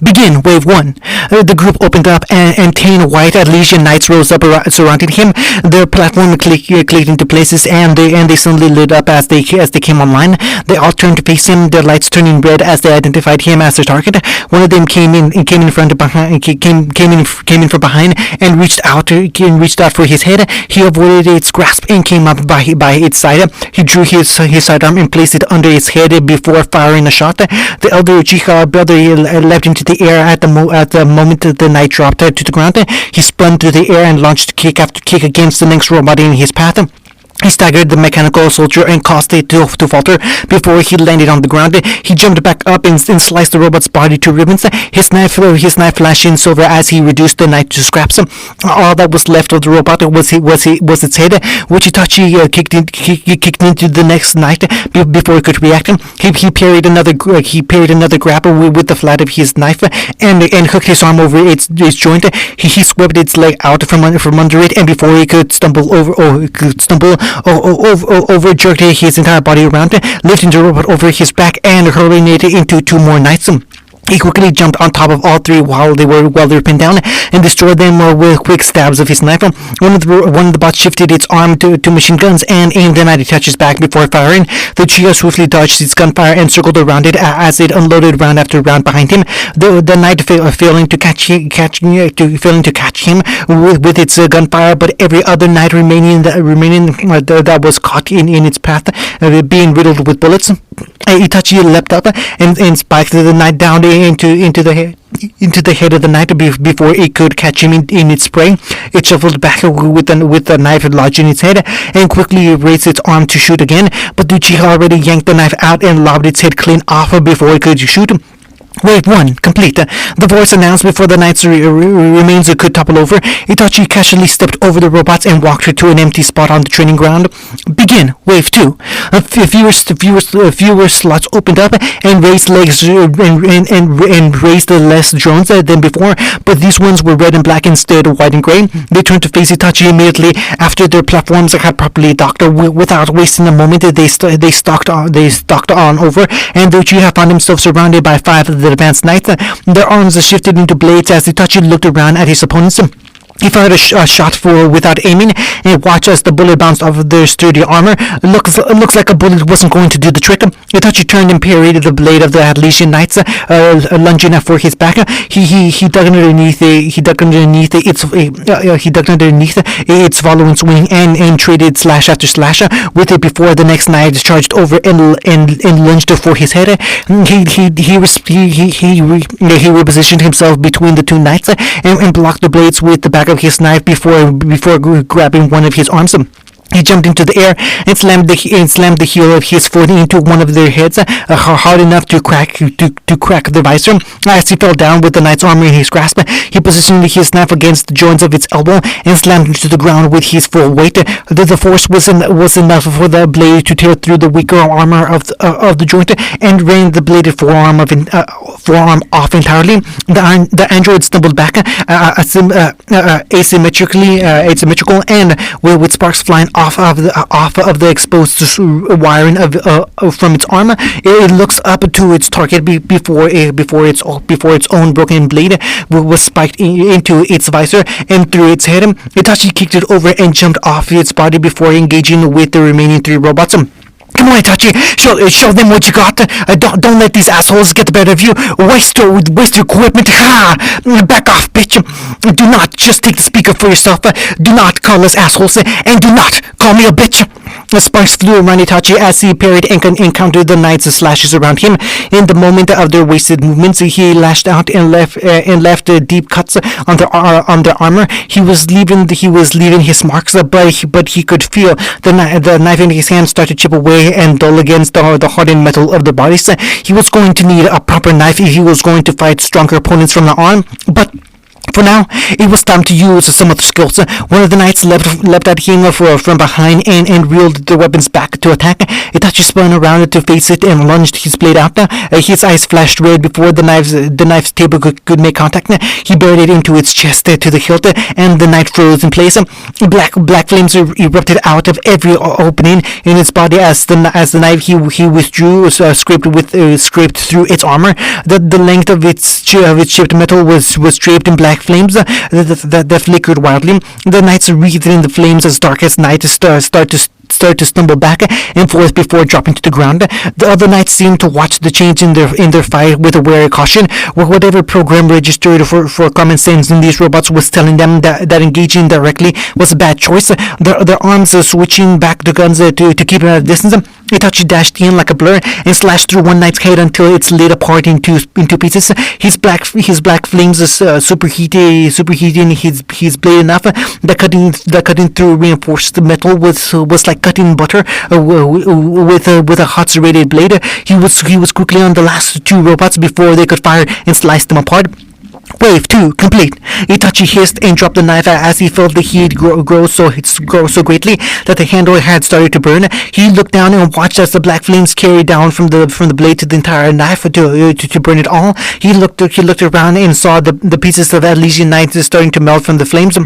Begin Wave 1. The group opened up, and 10 white Atlesian knights rose up surrounding him. Their platform clicked into places, and they suddenly lit up as they came online. They all turned to face him, their lights turning red as they identified him as their target. One of them came in from behind and reached out for his head. He avoided its grasp and came up by its side. He drew his sidearm and placed it under its head before firing a shot. The elder Uchiha brother leapt into the air at the moment the knight dropped to the ground. He spun through the air and launched kick after kick against the next robot in his path. He staggered the mechanical soldier and caused it to falter before he landed on the ground. He jumped back up and sliced the robot's body to ribbons. His knife flashing silver as he reduced the knight to scraps. All that was left of the robot was its head, which Itachi kicked into the next knight before it could react. He parried another grapple with the flat of his knife and hooked his arm over its joint. He swept its leg out from under it, and before he could stumble, jerked his entire body around, lifting the robot over his back and hurling it into 2 more knights. He quickly jumped on top of all 3 while they were pinned down and destroyed them with quick stabs of his knife. One of the bots shifted its arm to machine guns and aimed them at Itachi's back before firing. The trio swiftly dodged its gunfire and circled around it as it unloaded round after round behind him. The knight failing to catch him with its gunfire, but every other knight remaining that was caught in its path, being riddled with bullets. Itachi leapt up and spiked the knight down into the head of the knight before it could catch him in its spray. It shuffled back with the knife lodged in its head and quickly raised its arm to shoot again, but Uchiha already yanked the knife out and lobbed its head clean off before it could shoot. Wave 1 complete. The voice announced before the knight's remains could topple over. Itachi casually stepped over the robots and walked to an empty spot on the training ground. Begin Wave 2. Fewer slots opened up and raised legs and raised less drones than before, but these ones were red and black instead of white and gray. They turned to face Itachi immediately after their platforms had properly docked. Without wasting a moment, they stalked on over, and the Uchiha found himself surrounded by 5 of the advanced knights. Their arms shifted into blades as Itachi looked around at his opponents. He fired a shot without aiming and watched as the bullet bounced off of their sturdy armor. Looks like a bullet wasn't going to do the trick. Itachi turned and parried the blade of the Atlesian knights, lunging for his back. He dug underneath its following swing and traded slash after slash with it before the next knight charged over and lunged for his head. He repositioned himself between the 2 knights and blocked the blades with the back of his knife before grabbing one of his arms. He jumped into the air and slammed the heel of his foot into one of their heads, hard enough to crack the visor. As he fell down with the knight's armor in his grasp, he positioned his knife against the joints of its elbow and slammed into the ground with his full weight. The force was enough for the blade to tear through the weaker armor of the joint and ran the bladed forearm off entirely. The android stumbled back, asymmetrical, and with sparks flying off of the exposed wiring from its arm. It looks up to its target before its own broken blade was spiked into its visor and through its head. Itachi kicked it over and jumped off its body before engaging with the remaining 3 robots. Come on, Itachi, show them what you got. Don't let these assholes get the better of you. Waste your equipment. Ha! Back off, bitch. Do not just take the speaker for yourself. Do not call us assholes, and do not call me a bitch. Sparks flew around Itachi as he parried and encountered the knight's slashes around him. In the moment of their wasted movements, he lashed out and left deep cuts on their armor. He was leaving his marks, but he could feel the knife in his hand start to chip away and dull against the hardened metal of their bodies. He was going to need a proper knife if he was going to fight stronger opponents from now on, but for now, it was time to use some of the skills. One of the knights leapt at him from behind and reeled their weapons back to attack. Itachi spun around to face it and lunged his blade out. His eyes flashed red before the knife's table could make contact. He buried it into its chest to the hilt, and the knife froze in place. Black flames erupted out of every opening in its body as the knife he withdrew scraped through its armor. The length of its chipped metal was draped in black flames that flickered wildly. The knights wreathed in the flames as dark as night started to stumble back and forth before dropping to the ground. The other knights seemed to watch the change in their fight with a wary caution. Whatever program registered for common sense in these robots was telling them that engaging directly was a bad choice. Their arms switching back the guns to keep at a distance. Itachi dashed in like a blur and slashed through one knight's head until it slid apart into pieces. His black flames superheating his blade enough that cutting through reinforced metal was like cutting butter with a hot serrated blade. He was quickly on the last two robots before they could fire and slice them apart. Wave 2 complete. Itachi hissed and dropped the knife as he felt the heat grow so greatly that the handle had started to burn. He looked down and watched as the black flames carried down from the blade to the entire knife to burn it all. He looked around and saw the pieces of Elysian knight starting to melt from the flames.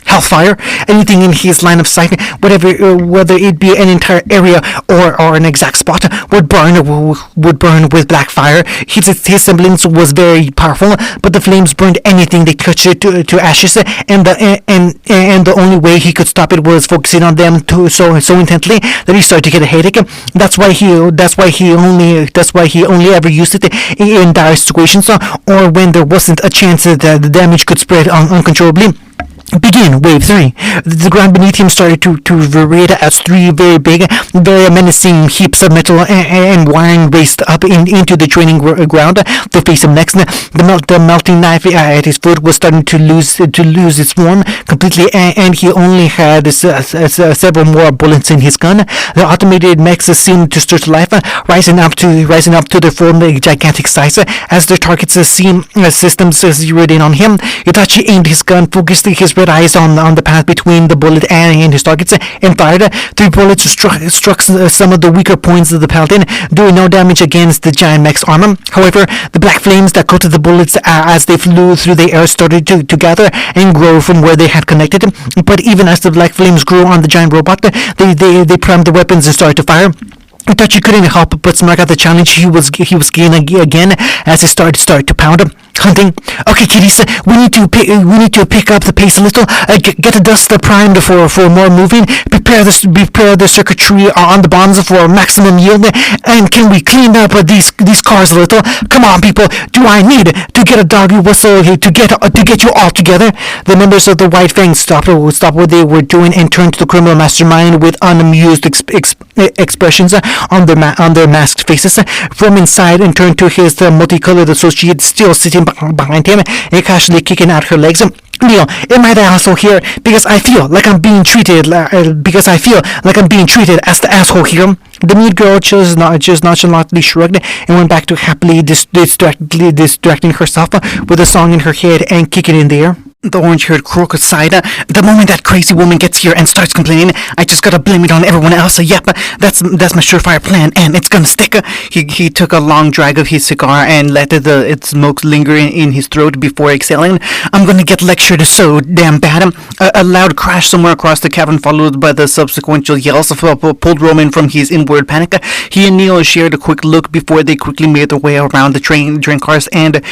Hellfire! Anything in his line of sight, whether it be an entire area or an exact spot, would burn with black fire. His semblance was very powerful, but the flames burned anything they touched to ashes, and the only way he could stop it was focusing on them so intently that he started to get a headache. That's why he only ever used it in dire situations, or when there wasn't a chance that the damage could spread uncontrollably. Begin Wave 3. The ground beneath him started to vibrate as three very big, very menacing heaps of metal and wiring raced up into the draining ground to face him next. The melting knife at his foot was starting to lose its form completely, and he only had several more bullets in his gun. The automated mechs seemed to stir to life, rising up to their full gigantic size as their targets systems zeroed in on him. Itachi aimed his gun, focused his red eyes on the path between the bullet and his targets, and fired. 3 bullets struck some of the weaker points of the paladin, doing no damage against the giant mech's armor. However, the black flames that coated the bullets as they flew through the air started to gather and grow from where they had connected. But even as the black flames grew on the giant robot, they primed the weapons and started to fire. Itachi couldn't help but smirk at the challenge he was getting again as he started to pound. Hunting. Okay, kiddies, we need to pick up the pace a little. Get the dust primed for more moving. Prepare the circuitry on the bombs for maximum yield. And can we clean up these cars a little? Come on, people. Do I need to get a doggy whistle to get you all together? The members of the White Fang stopped what they were doing and turned to the criminal mastermind with unamused expressions on their masked faces. From inside and turned to his multicolored associate still sitting behind him and casually kicking out her legs. Neil, am I the asshole here? Because I feel like I'm being treated as the asshole here. The mute girl just nonchalantly shrugged and went back to happily distracting herself with a song in her head and kicking in the air. The orange-haired crook sighed. The moment that crazy woman gets here and starts complaining, I just gotta blame it on everyone else. Yep, that's my surefire plan, and it's gonna stick. He took a long drag of his cigar and let its smoke linger in his throat before exhaling. I'm gonna get lectured so damn bad. A loud crash somewhere across the cavern, followed by the subsequent yells, pulled Roman from his inward panic. He and Neil shared a quick look before they quickly made their way around the train cars and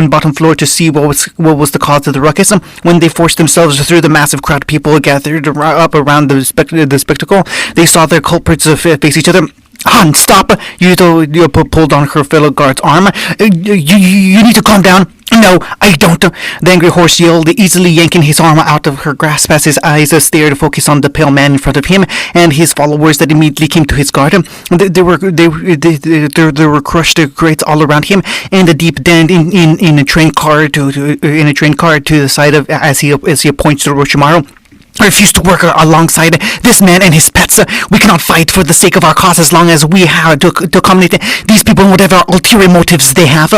bottom floor to see what was the cause of the ruckus. When they forced themselves through the massive crowd of people gathered up around the spectacle, they saw their culprits face each other. Han, stop! You pulled on her fellow guard's arm. You need to calm down. No, I don't. The angry horse yelled, easily yanking his arm out of her grasp as his eyes stared focused on the pale man in front of him and his followers that immediately came to his guard. There were crushed crates all around him, and a deep dent in a train car to the side of as he points to Orochimaru. I refuse to work alongside this man and his pets. We cannot fight for the sake of our cause as long as we have to accommodate these people and whatever ulterior motives they have.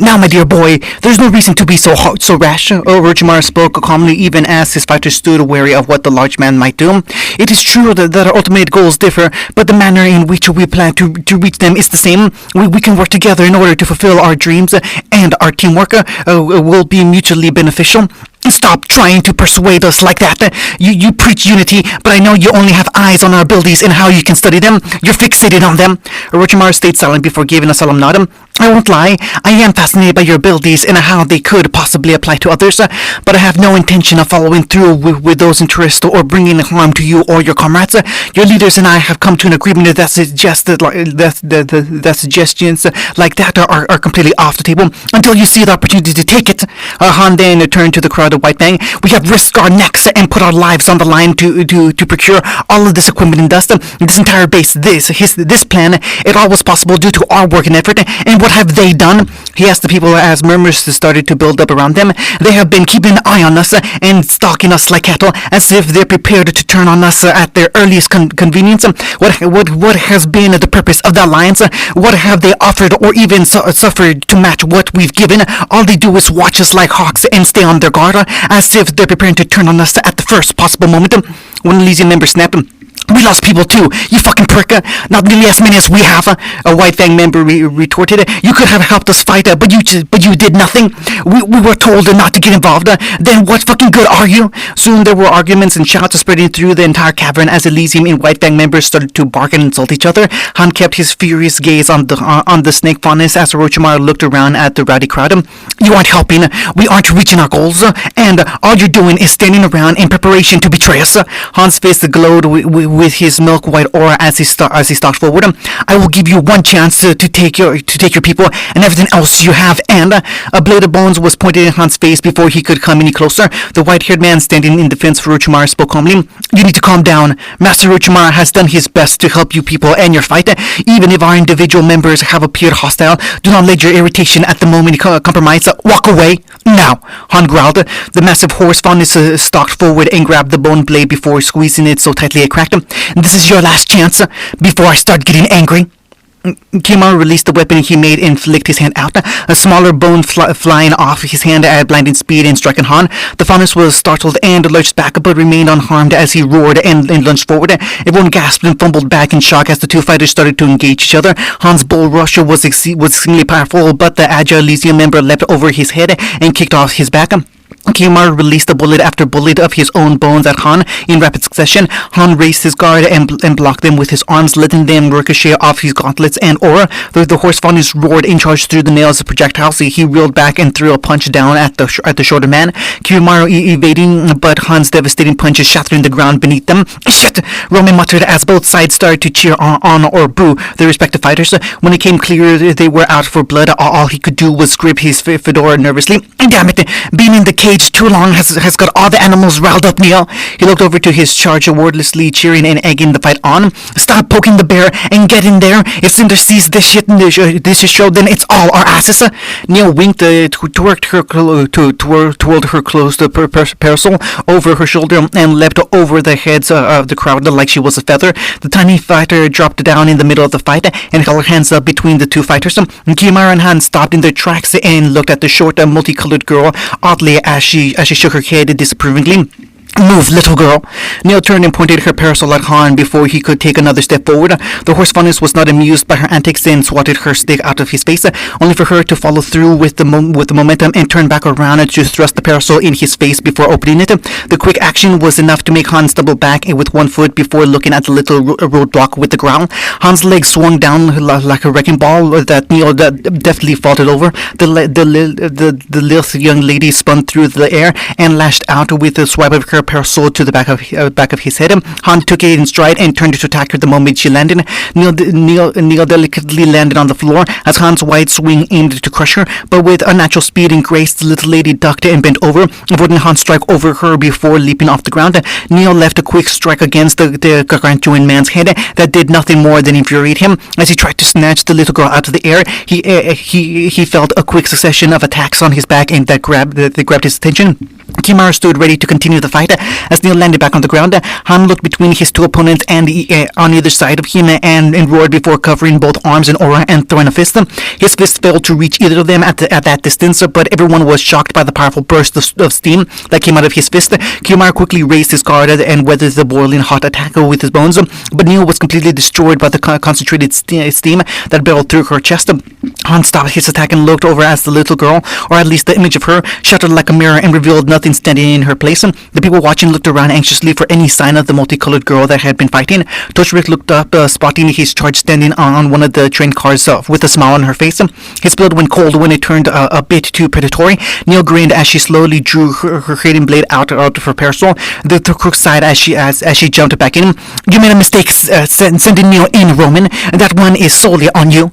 Now, my dear boy, there's no reason to be so rash. Orochimaru spoke calmly even as his fighters stood wary of what the large man might do. It is true that our ultimate goals differ, but the manner in which we plan to reach them is the same. We can work together in order to fulfill our dreams, and our teamwork will be mutually beneficial. Stop trying to persuade us like that. You preach unity, but I know you only have eyes on our abilities and how you can study them. You're fixated on them. Orochimaru stayed silent before giving a solemn nod. I won't lie, I am fascinated by your abilities and how they could possibly apply to others, but I have no intention of following through with those interests or bringing harm to you or your comrades. Your leaders and I have come to an agreement that suggests that suggestions like that are completely off the table until you see the opportunity to take it. Han then turned to the crowd of White Fang. We have risked our necks and put our lives on the line to procure all of this equipment and dust. This entire base, this plan, it all was possible due to our work and effort. And what have they done? He asked the people as murmurs started to build up around them. They have been keeping an eye on us and stalking us like cattle, as if they're prepared to turn on us at their earliest convenience. What has been the purpose of the alliance? What have they offered or even suffered to match what we've given? All they do is watch us like hawks and stay on their guard, as if they're preparing to turn on us at the first possible moment. One Elysian member snapped. We lost people too, you fucking prick. Not nearly as many as we have. A White Fang member retorted. You could have helped us fight, but you did nothing. We were told not to get involved. Then what fucking good are you? Soon there were arguments and shouts spreading through the entire cavern as Elysium and White Fang members started to bark and insult each other. Han kept his furious gaze on the snake faunus as Orochimaru looked around at the rowdy crowd. You aren't helping. We aren't reaching our goals, and all you're doing is standing around in preparation to betray us. Han's face glowed with his milk white aura as he stalked forward. I will give you one chance to take your people and everything else you have. And a blade of bones was pointed in Han's face before he could come any closer. The white-haired man standing in defense for Orochimaru spoke calmly. You need to calm down. Master Orochimaru has done his best to help you people and your fight. Even if our individual members have appeared hostile, do not let your irritation at the moment compromise. Walk away now. Han growled. The massive horse faunus stalked forward and grabbed the bone blade before squeezing it so tightly it cracked. This is your last chance before I start getting angry. Kimaru released the weapon he made and flicked his hand out, a smaller bone flying off his hand at blinding speed and striking Han. The faunus was startled and lurched back but remained unharmed as he roared and lunged forward. Everyone gasped and fumbled back in shock as the two fighters started to engage each other. Han's bull rush was extremely powerful, but the agile Elysium member leapt over his head and kicked off his back. Kimaru released a bullet after bullet of his own bones at Han in rapid succession. Han raised his guard and blocked them with his arms, letting them ricochet off his gauntlets and aura. The horse faunus roared and charged through the nails of projectiles. He reeled back and threw a punch down at the shorter man. Kimaru evading, but Han's devastating punches shattering the ground beneath them. Shit! Roman muttered as both sides started to cheer on or boo their respective fighters. When it came clear they were out for blood, all he could do was grip his fedora nervously. Damn it! Being in the cage too long has got all the animals riled up, Neil. He looked over to his charger, wordlessly cheering and egging the fight on. Stop poking the bear and get in there. If Cinder sees this shit in this show, then it's all our asses. Neil winked, twirled her closed parasol over her shoulder and leapt over the heads of the crowd like she was a feather. The tiny fighter dropped down in the middle of the fight and held her hands up between the two fighters. Kimaru and Han stopped in their tracks and looked at the short, multicolored girl oddly as she shook her head disapprovingly. Move, little girl. Neil turned and pointed her parasol at Han before he could take another step forward. The horse faunus was not amused by her antics and swatted her stick out of his face, only for her to follow through with the momentum and turn back around to thrust the parasol in his face before opening it. The quick action was enough to make Han stumble back with one foot before looking at the little roadblock with the ground. Han's leg swung down like a wrecking ball that Neil deftly vaulted over. The little young lady spun through the air and lashed out with a swipe of her her parasol to the back of his head. Han took it in stride and turned to attack her the moment she landed. Neil delicately landed on the floor as Han's wide swing aimed to crush her, but with unnatural speed and grace, the little lady ducked and bent over, avoiding Han's strike over her before leaping off the ground. Neil left a quick strike against the gargantuan man's head that did nothing more than infuriate him. As he tried to snatch the little girl out of the air, he felt a quick succession of attacks on his back and that grabbed his attention. Kimura stood ready to continue the fight. As Neil landed back on the ground, Han looked between his two opponents and on either side of him and roared before covering both arms and aura and throwing a fist. His fist failed to reach either of them at that distance, but everyone was shocked by the powerful burst of steam that came out of his fist. Kimura quickly raised his guard and weathered the boiling hot attack with his bones, but Neil was completely destroyed by the concentrated steam that barreled through her chest. Han stopped his attack and looked over as the little girl, or at least the image of her, shattered like a mirror and revealed nothing standing in her place. The people watching looked around anxiously for any sign of the multicolored girl that had been fighting. Toshrik looked up, spotting his charge standing on one of the train cars with a smile on her face. His blood went cold when it turned a bit too predatory. Neil grinned as she slowly drew her hidden blade out of her parasol. The crook sighed as she jumped back in. "You made a mistake sending Neil in, Roman. That one is solely on you."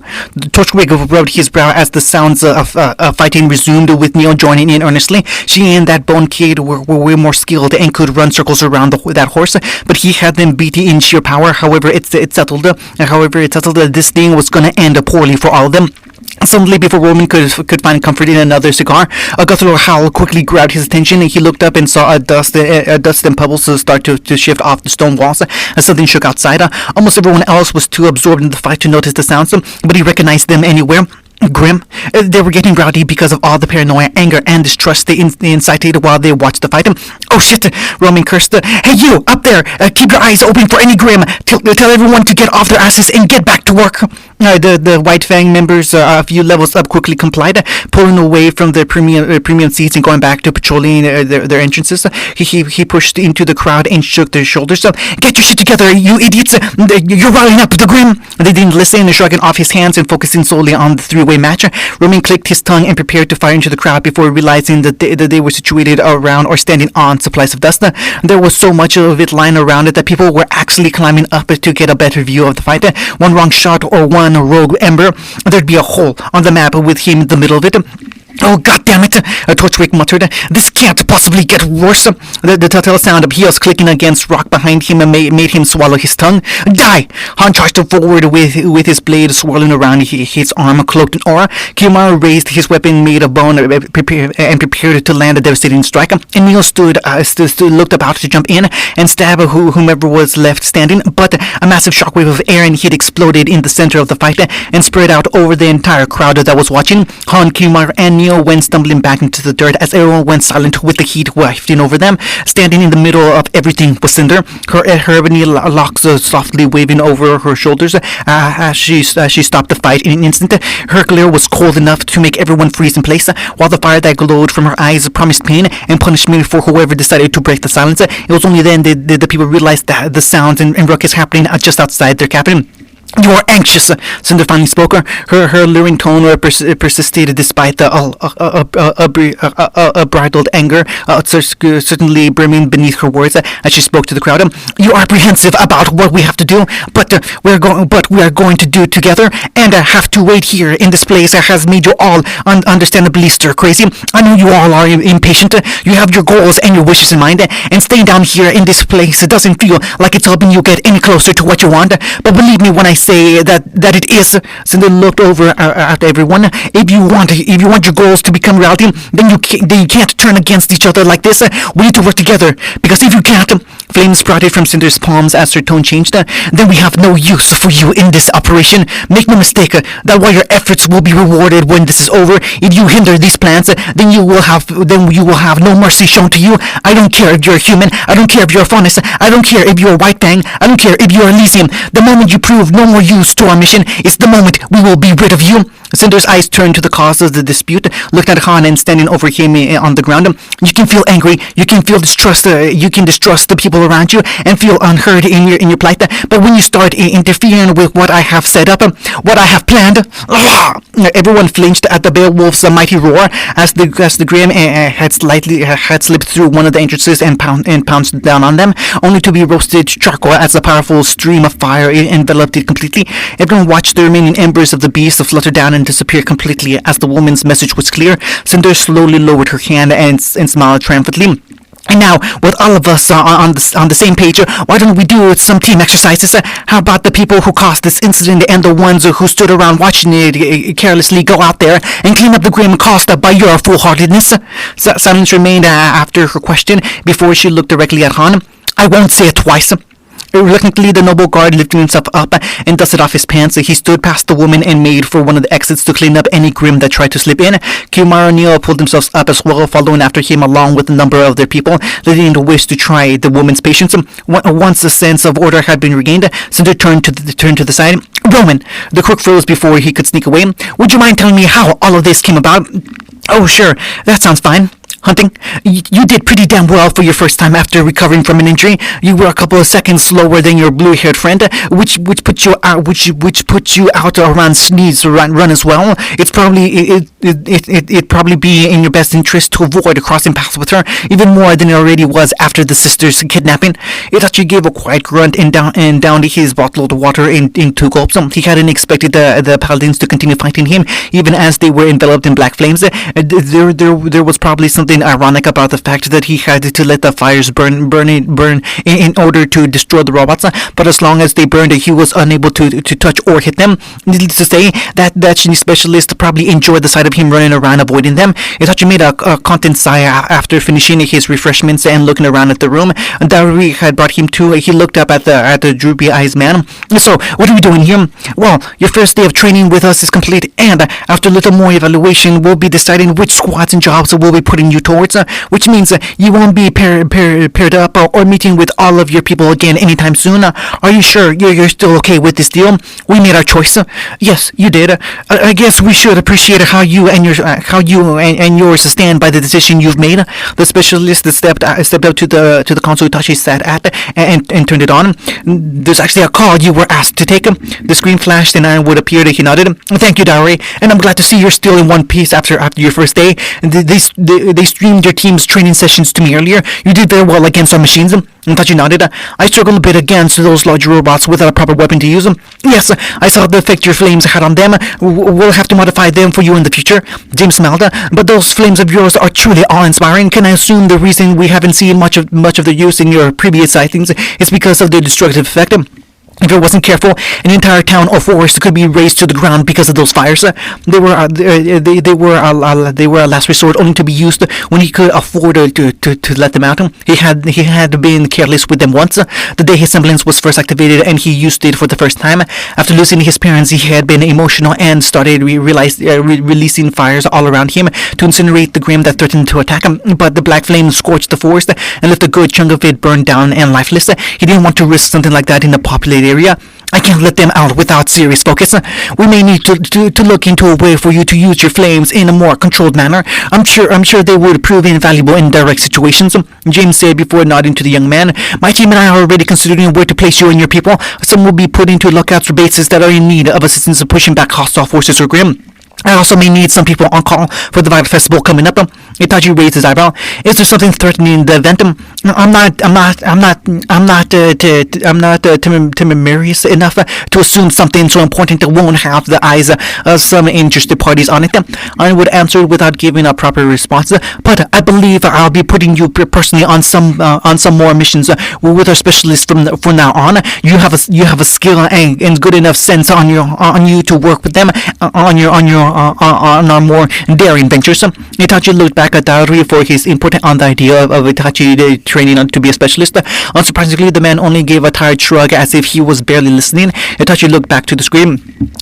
Toshrik rubbed his brow as the sounds of fighting resumed, with Neil joining in earnestly. She and that bone kid were way more skilled and could run circles around that horse, but he had them beat in sheer power. However, it settled that this thing was going to end poorly for all of them. Suddenly, before Roman could find comfort in another cigar, a guttural howl quickly grabbed his attention. He looked up and saw a dust and pebbles start to shift off the stone walls as something shook outside. Almost everyone else was too absorbed in the fight to notice the sounds, but he recognized them anywhere. Grim. They were getting rowdy because of all the paranoia, anger, and distrust they incited while they watched the fight. "Oh shit!" Roman cursed. "Hey you, up there! Keep your eyes open for any Grim! Tell everyone to get off their asses and get back to work!" The White Fang members, a few levels up, quickly complied, pulling away from their premium seats and going back to patrolling their entrances. He pushed into the crowd and shook their shoulders. "Get your shit together, you idiots! You're riling up the Grim!" They didn't listen, shrugging off his hands and focusing solely on the three-way match. Roman clicked his tongue and prepared to fire into the crowd before realizing that they were situated around or standing on supplies of dust. There was so much of it lying around it that people were actually climbing up to get a better view of the fight. One wrong shot or one rogue ember, there'd be a hole on the map with him in the middle of it. "Oh, goddammit!" Torchwick muttered. "This can't possibly get worse." The telltale sound of heels clicking against rock behind him made him swallow his tongue. "Die!" Han charged forward with his blade swirling around his arm, cloaked in aura. Kimura raised his weapon made of bone and prepared to land a devastating strike. And Neil looked about to jump in and stab whomever was left standing, but a massive shockwave of air and heat exploded in the center of the fight and spread out over the entire crowd that was watching. Han, Kimura, and Neil went stumbling back into the dirt as everyone went silent with the heat wafting over them. Standing in the middle of everything was Cinder, her ebony locks softly waving over her shoulders as she stopped the fight in an instant. Her glare was cold enough to make everyone freeze in place, while the fire that glowed from her eyes promised pain and punishment for whoever decided to break the silence. It was only then did the people realize that the sounds and ruckus happening just outside their cabin. "You are anxious," Cinder finally spoke. Her luring tone persisted despite the bridled anger, certainly brimming beneath her words as she spoke to the crowd. "You are apprehensive about what we have to do, but we are going to do together, and have to wait here in this place has made you all understandably stir crazy. I know you all are impatient. You have your goals and your wishes in mind, and staying down here in this place doesn't feel like it's helping you get any closer to what you want. But believe me when I say that it is." Cinder looked over at everyone. If you want your goals to become reality, then you can't turn against each other like this. We need to work together, because if you can't, flames sprouted from Cinder's palms as her tone changed. "Then we have no use for you in this operation. Make no mistake that while your efforts will be rewarded when this is over, if you hinder these plans, then you will have no mercy shown to you. I don't care if you're a human. I don't care if you're a Faunus. I don't care if you're a White Fang. I don't care if you're Elysium. The moment you prove no more use to our mission is the moment we will be rid of you." Cinder's eyes turned to the cause of the dispute, looked at Han and standing over him on the ground. You can feel angry, you can feel distrust, you can distrust the people around you and feel unheard in your plight. But when you start interfering with what I have set up, what I have planned, everyone flinched at the Beowulf's mighty roar as the Grim had slipped through one of the entrances and pounced down on them, only to be roasted charcoal as a powerful stream of fire enveloped it completely. Everyone watched the remaining embers of the beast flutter down and disappear completely. As the woman's message was clear, Cinder slowly lowered her hand and smiled triumphantly. And now, with all of us on the same page, why don't we do some team exercises? How about the people who caused this incident and the ones who stood around watching it carelessly go out there and clean up the grim caused by your foolhardiness? Silence remained after her question before she looked directly at Han. I won't say it twice. Reluctantly, the noble guard lifted himself up and dusted off his pants. He stood past the woman and made for one of the exits to clean up any grim that tried to slip in. Kumar O'Neill pulled themselves up as well, following after him along with a number of their people, leading to wish to try the woman's patience. Once a sense of order had been regained, Cinder turned to the side. Roman, the crook froze before he could sneak away. Would you mind telling me how all of this came about? Oh, sure, that sounds fine. Hunting, you did pretty damn well for your first time after recovering from an injury. You were a couple of seconds slower than your blue-haired friend, which put you out around Sneed's run as well. It's probably it'd probably be in your best interest to avoid crossing paths with her even more than it already was after the sister's kidnapping. Itachi gave a quiet grunt and downed his bottle of water in 2 gulps. He hadn't expected the paladins to continue fighting him even as they were enveloped in black flames. There was probably something ironic about the fact that he had to let the fires burn in order to destroy the robots, but as long as they burned, he was unable to touch or hit them. Needless to say, that Shinny specialist probably enjoyed the sight of him running around avoiding them. Itachi made a content sigh after finishing his refreshments and looking around at the room Dauri had brought him to. He looked up at the droopy-eyed man. So, what are we doing here? Well, your first day of training with us is complete, and after a little more evaluation, we'll be deciding which squads and jobs we'll be putting you towards, which means you won't be paired up or meeting with all of your people again anytime soon. Are you sure you're still okay with this deal? We made our choice. Yes, you did. I guess we should appreciate how you and yours stand by the decision you've made. The specialist stepped up to the console Itachi sat at and turned it on. There's actually a call you were asked to take. The screen flashed and I would appear that he nodded. Thank you, Dauri, and I'm glad to see you're still in one piece after your first day. They streamed your team's training sessions to me earlier. You did very well against our machines. Itachi nodded. I struggled a bit against those large robots without a proper weapon to use. Yes, I saw the effect your flames had on them. We'll have to modify them for you in the future. James smiled. But those flames of yours are truly awe-inspiring. Can I assume the reason we haven't seen much of their use in your previous sightings is because of their destructive effect? If it wasn't careful, an entire town or forest could be razed to the ground because of those fires. They were a last resort, only to be used when he could afford to let them out. He had been careless with them once, the day his semblance was first activated, and he used it for the first time. After losing his parents, he had been emotional and started releasing fires all around him to incinerate the grim that threatened to attack him. But the black flame scorched the forest and left a good chunk of it burned down and lifeless. He didn't want to risk something like that in a populated area. I can't let them out without serious focus. We may need to look into a way for you to use your flames in a more controlled manner. I'm sure they would prove invaluable in direct situations, James said before nodding to the young man. My team and I are already considering where to place you and your people. Some will be put into lookouts for bases that are in need of assistance in pushing back hostile forces or grim. I also may need some people on call for the Vital Festival coming up. Itachi raised his eyebrow. Is there something threatening the event? I'm not temerarious enough to assume something so important that won't have the eyes of some interested parties on it. I would answer without giving a proper response, but I believe I'll be putting you personally on some more missions with our specialists from now on. You have a skill and good enough sense on you to work with them on our more daring ventures. Itachi looked back at Dauri for his input on the idea of Itachi training to be a specialist. Unsurprisingly, the man only gave a tired shrug as if he was barely listening. Itachi looked back to the screen.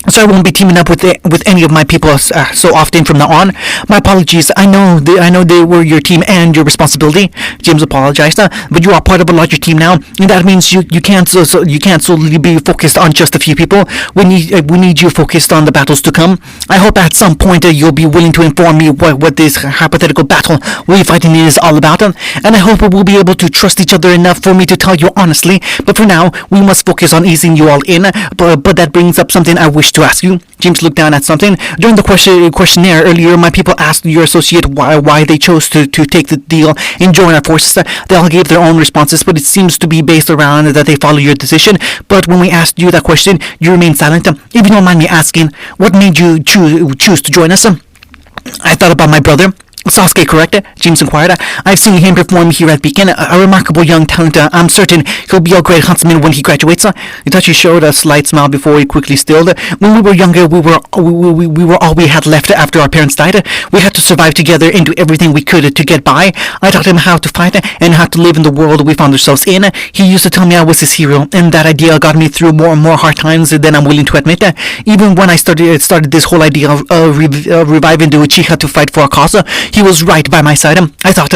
So I won't be teaming up with any of my people so often from now on. My apologies. I know they were your team and your responsibility. James apologized, but you are part of a larger team now, and that means you can't solely be focused on just a few people. We need you focused on the battles to come. I hope hope at some point you'll be willing to inform me what this hypothetical battle we're fighting is all about, and I hope we'll be able to trust each other enough for me to tell you honestly. But for now, we must focus on easing you all in. But that brings up something I wish to ask you. James looked down at something. During the questionnaire earlier, my people asked your associate why they chose to take the deal and join our forces. They all gave their own responses, but it seems to be based around that they follow your decision. But when we asked you that question, you remained silent. If you don't mind me asking, what made you choose to join us? I thought about my brother. Sasuke, correct? James inquired. I've seen him perform here at Beacon. A remarkable young talent. I'm certain he'll be a great huntsman when he graduates. Itachi showed a slight smile before he quickly stilled. When we were younger, we were all we had left after our parents died. We had to survive together and do everything we could to get by. I taught him how to fight and how to live in the world we found ourselves in. He used to tell me I was his hero, and that idea got me through more and more hard times than I'm willing to admit. Even when I started this whole idea of reviving the Uchiha to fight for a cause, he was right by my side. I thought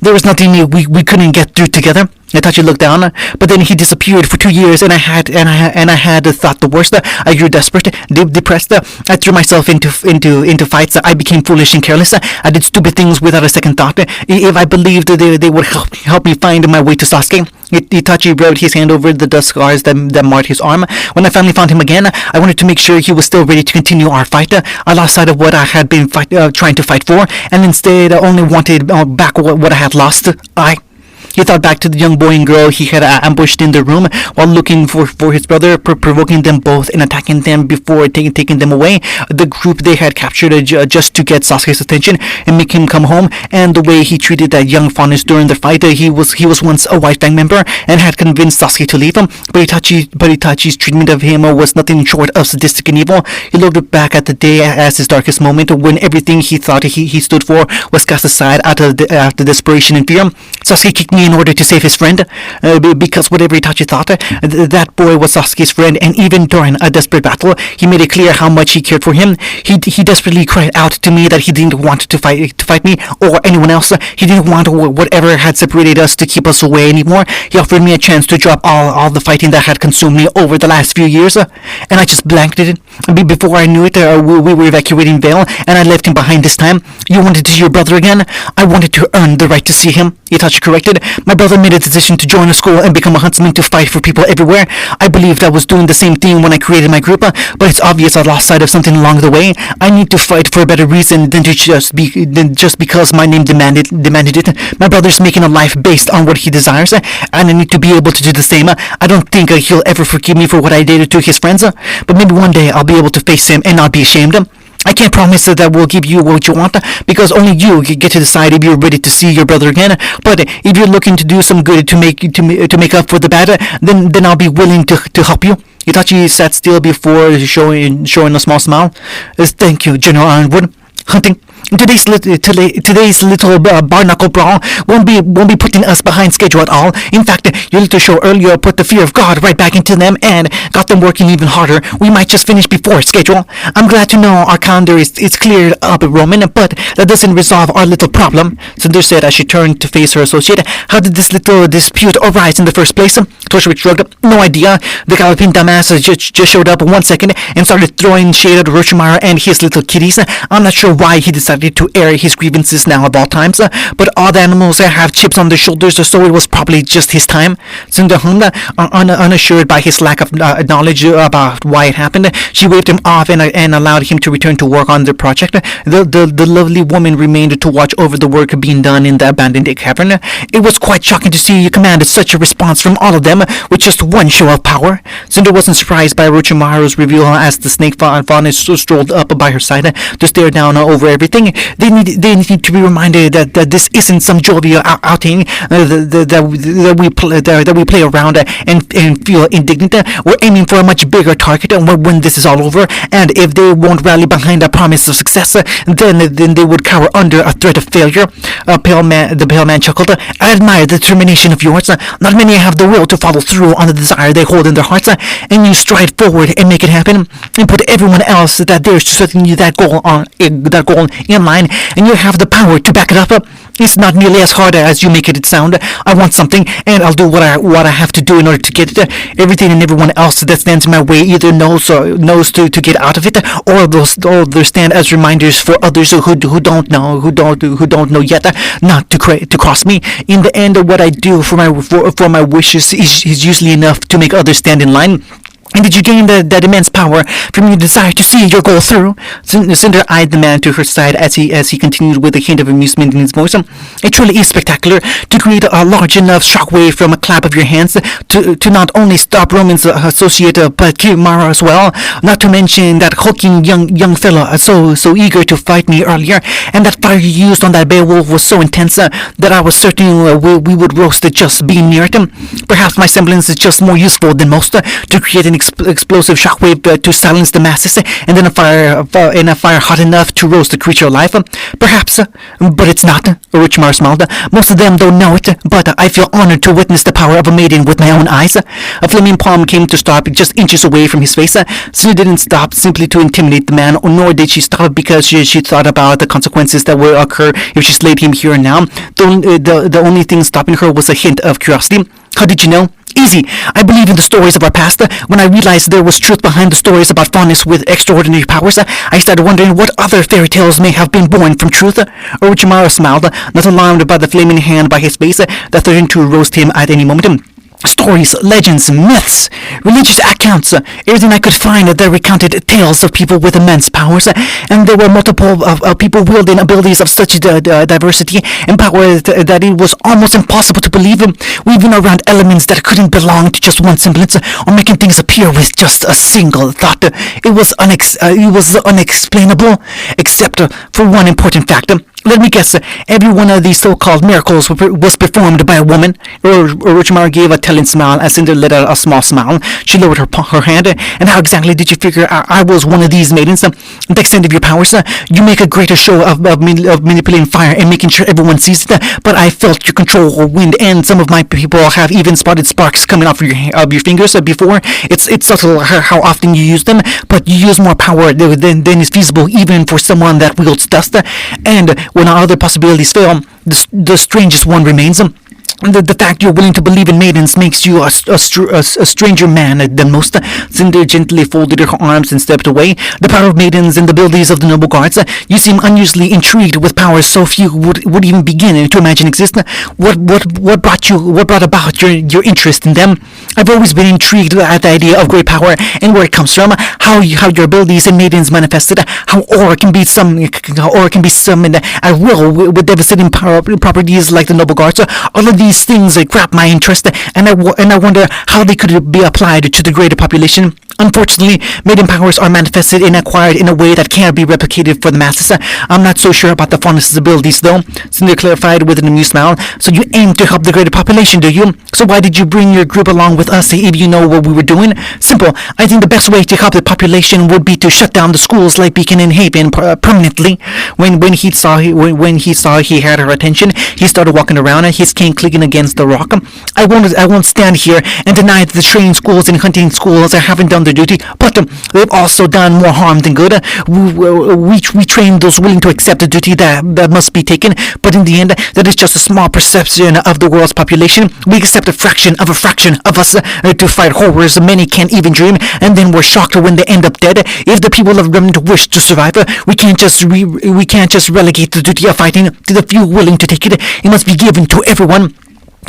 there was nothing we couldn't get through together. Itachi looked down, but then he disappeared for 2 years, and I had thought the worst. I grew desperate, depressed. I threw myself into fights. I became foolish and careless. I did stupid things without a second thought. If I believed they would help me find my way to Sasuke. Itachi rubbed his hand over the dust scars that marked his arm. When I finally found him again, I wanted to make sure he was still ready to continue our fight. I lost sight of what I had been trying to fight for, and instead I only wanted back what I had lost. He thought back to the young boy and girl he had ambushed in the room while looking for his brother, provoking them both and attacking them before taking them away. The group they had captured just to get Sasuke's attention and make him come home, and the way he treated that young faunus during the fight. He was once a White Fang member and had convinced Sasuke to leave him, but Itachi's treatment of him was nothing short of sadistic and evil. He looked back at the day as his darkest moment, when everything he thought he stood for was cast aside out of desperation and fear. Sasuke kicked me in order to save his friend, because whatever Itachi thought, that boy was Sasuke's friend, and even during a desperate battle, he made it clear how much he cared for him. He desperately cried out to me that he didn't want to fight me or anyone else. He didn't want whatever had separated us to keep us away anymore. He offered me a chance to drop all the fighting that had consumed me over the last few years, and I just blanked it. Before I knew it, we were evacuating Vale, and I left him behind this time. You wanted to see your brother again? I wanted to earn the right to see him, Itachi corrected. My brother made a decision to join a school and become a huntsman to fight for people everywhere. I believed I was doing the same thing when I created my group, but it's obvious I lost sight of something along the way. I need to fight for a better reason than just because my name demanded it. My brother's making a life based on what he desires, and I need to be able to do the same. I don't think he'll ever forgive me for what I did to his friends, but maybe one day I'll be able to face him and not be ashamed. I can't promise that we'll give you what you want, because only you get to decide if you're ready to see your brother again. But if you're looking to do some good to make up for the bad, then I'll be willing to help you. Itachi sat still before showing a small smile. Thank you, General Ironwood. Hunting. Today's little bar-knuckle brawl won't be putting us behind schedule at all. In fact, your little show earlier put the fear of God right back into them and got them working even harder. We might just finish before schedule. I'm glad to know our calendar is cleared up, Roman, but that doesn't resolve our little problem, Cinder said as she turned to face her associate. How did this little dispute arise in the first place? Toshiro shrugged. No idea. The galloping dumbass just showed up 1 second and started throwing shade at Orochimaru and his little kitties. I'm not sure why he decided to air his grievances now of all times, but all the animals have chips on their shoulders, so it was probably just his time. Cinder hummed, unassured by his lack of knowledge about why it happened. She waved him off and allowed him to return to work on their project. The lovely woman remained to watch over the work being done in the abandoned cavern. It was quite shocking to see you command such a response from all of them with just one show of power. Cinder wasn't surprised by Orochimaru's reveal as the snake faunus strolled up by her side to stare down over everything. They need to be reminded that this isn't some jovial outing that we play around and feel indignant. We're aiming for a much bigger target when this is all over, and if they won't rally behind a promise of success, then they would cower under a threat of failure. The pale man chuckled. I admire the determination of yours. Not many have the will to follow through on the desire they hold in their hearts, and you stride forward and make it happen, and put everyone else that dares to setting you that goal in line, and you have the power to back it up. It's not nearly as hard as you make it sound. I want something, and I'll do what I have to do in order to get it. Everything and everyone else that stands in my way either knows to get out of it, or they stand as reminders for others who don't know yet, not to cross me. In the end, what I do for my wishes is usually enough to make others stand in line. And did you gain that immense power from your desire to see your goal through? Cinder eyed the man to her side as he continued with a hint of amusement in his voice. It truly is spectacular to create a large enough shockwave from a clap of your hands to not only stop Roman's associate but kill Mara as well. Not to mention that hulking young fellow so eager to fight me earlier, and that fire you used on that Beowulf was so intense that I was certain we would roast it just being near it. Perhaps my semblance is just more useful than most to create an explosive shockwave to silence the masses, and then a fire hot enough to roast the creature alive. Perhaps, but it's not. Orochimaru smiled. Most of them don't know it, but I feel honored to witness the power of a maiden with my own eyes. A flaming palm came to stop just inches away from his face. Sinu didn't stop simply to intimidate the man, nor did she stop because she thought about the consequences that would occur if she slayed him here and now. The only thing stopping her was a hint of curiosity. How did you know? Easy. I believe in the stories of our past. When I realized there was truth behind the stories about fondness with extraordinary powers, I started wondering what other fairy tales may have been born from truth. Orochimaru smiled, not alarmed by the flaming hand by his face that threatened to roast him at any moment. Stories, legends, myths, religious accounts, everything I could find that recounted tales of people with immense powers, and there were multiple people wielding abilities of such diversity and power that it was almost impossible to believe them, weaving around elements that couldn't belong to just one semblance, or making things appear with just a single thought. It was unexplainable, except for one important fact. Let me guess, every one of these so-called miracles was performed by a woman. Orochimaru gave a telling smile as Cinder let out a small smile. She lowered her hand. And how exactly did you figure I was one of these maidens? The extent of your powers, you make a greater show of manipulating fire and making sure everyone sees it. But I felt your control over wind, and some of my people have even spotted sparks coming off your fingers before. It's subtle how often you use them, but you use more power than is feasible even for someone that wields dust. And when our other possibilities fail, the strangest one remains. The fact you're willing to believe in maidens makes you a stranger man than most. Cinder gently folded her arms and stepped away. The power of maidens and the abilities of the noble guards. You seem unusually intrigued with powers so few would even begin to imagine exist. What brought about your interest in them? I've always been intrigued at the idea of great power and where it comes from. How your abilities and maidens manifested. How aura can be summoned at will with devastating properties like the noble guards. All of these things grab my interest, and I wonder how they could be applied to the greater population. Unfortunately, maiden powers are manifested and acquired in a way that can't be replicated for the masses. I'm not so sure about the fondness abilities, though. Cinder clarified with an amused smile. So you aim to help the greater population, do you? So why did you bring your group along with us if you know what we were doing? Simple. I think the best way to help the population would be to shut down the schools like Beacon and Haven permanently. When he saw he had her attention, he started walking around, his cane clicking against the rock. I won't stand here and deny that the training schools and hunting schools haven't done their duty, but they've also done more harm than good. We train those willing to accept the duty that must be taken, but in the end, that is just a small perception of the world's population. We accept a fraction of us to fight horrors many can't even dream, and then we're shocked when they end up dead. If the people of Remnant wish to survive, we can't just relegate the duty of fighting to the few willing to take it. It must be given to everyone.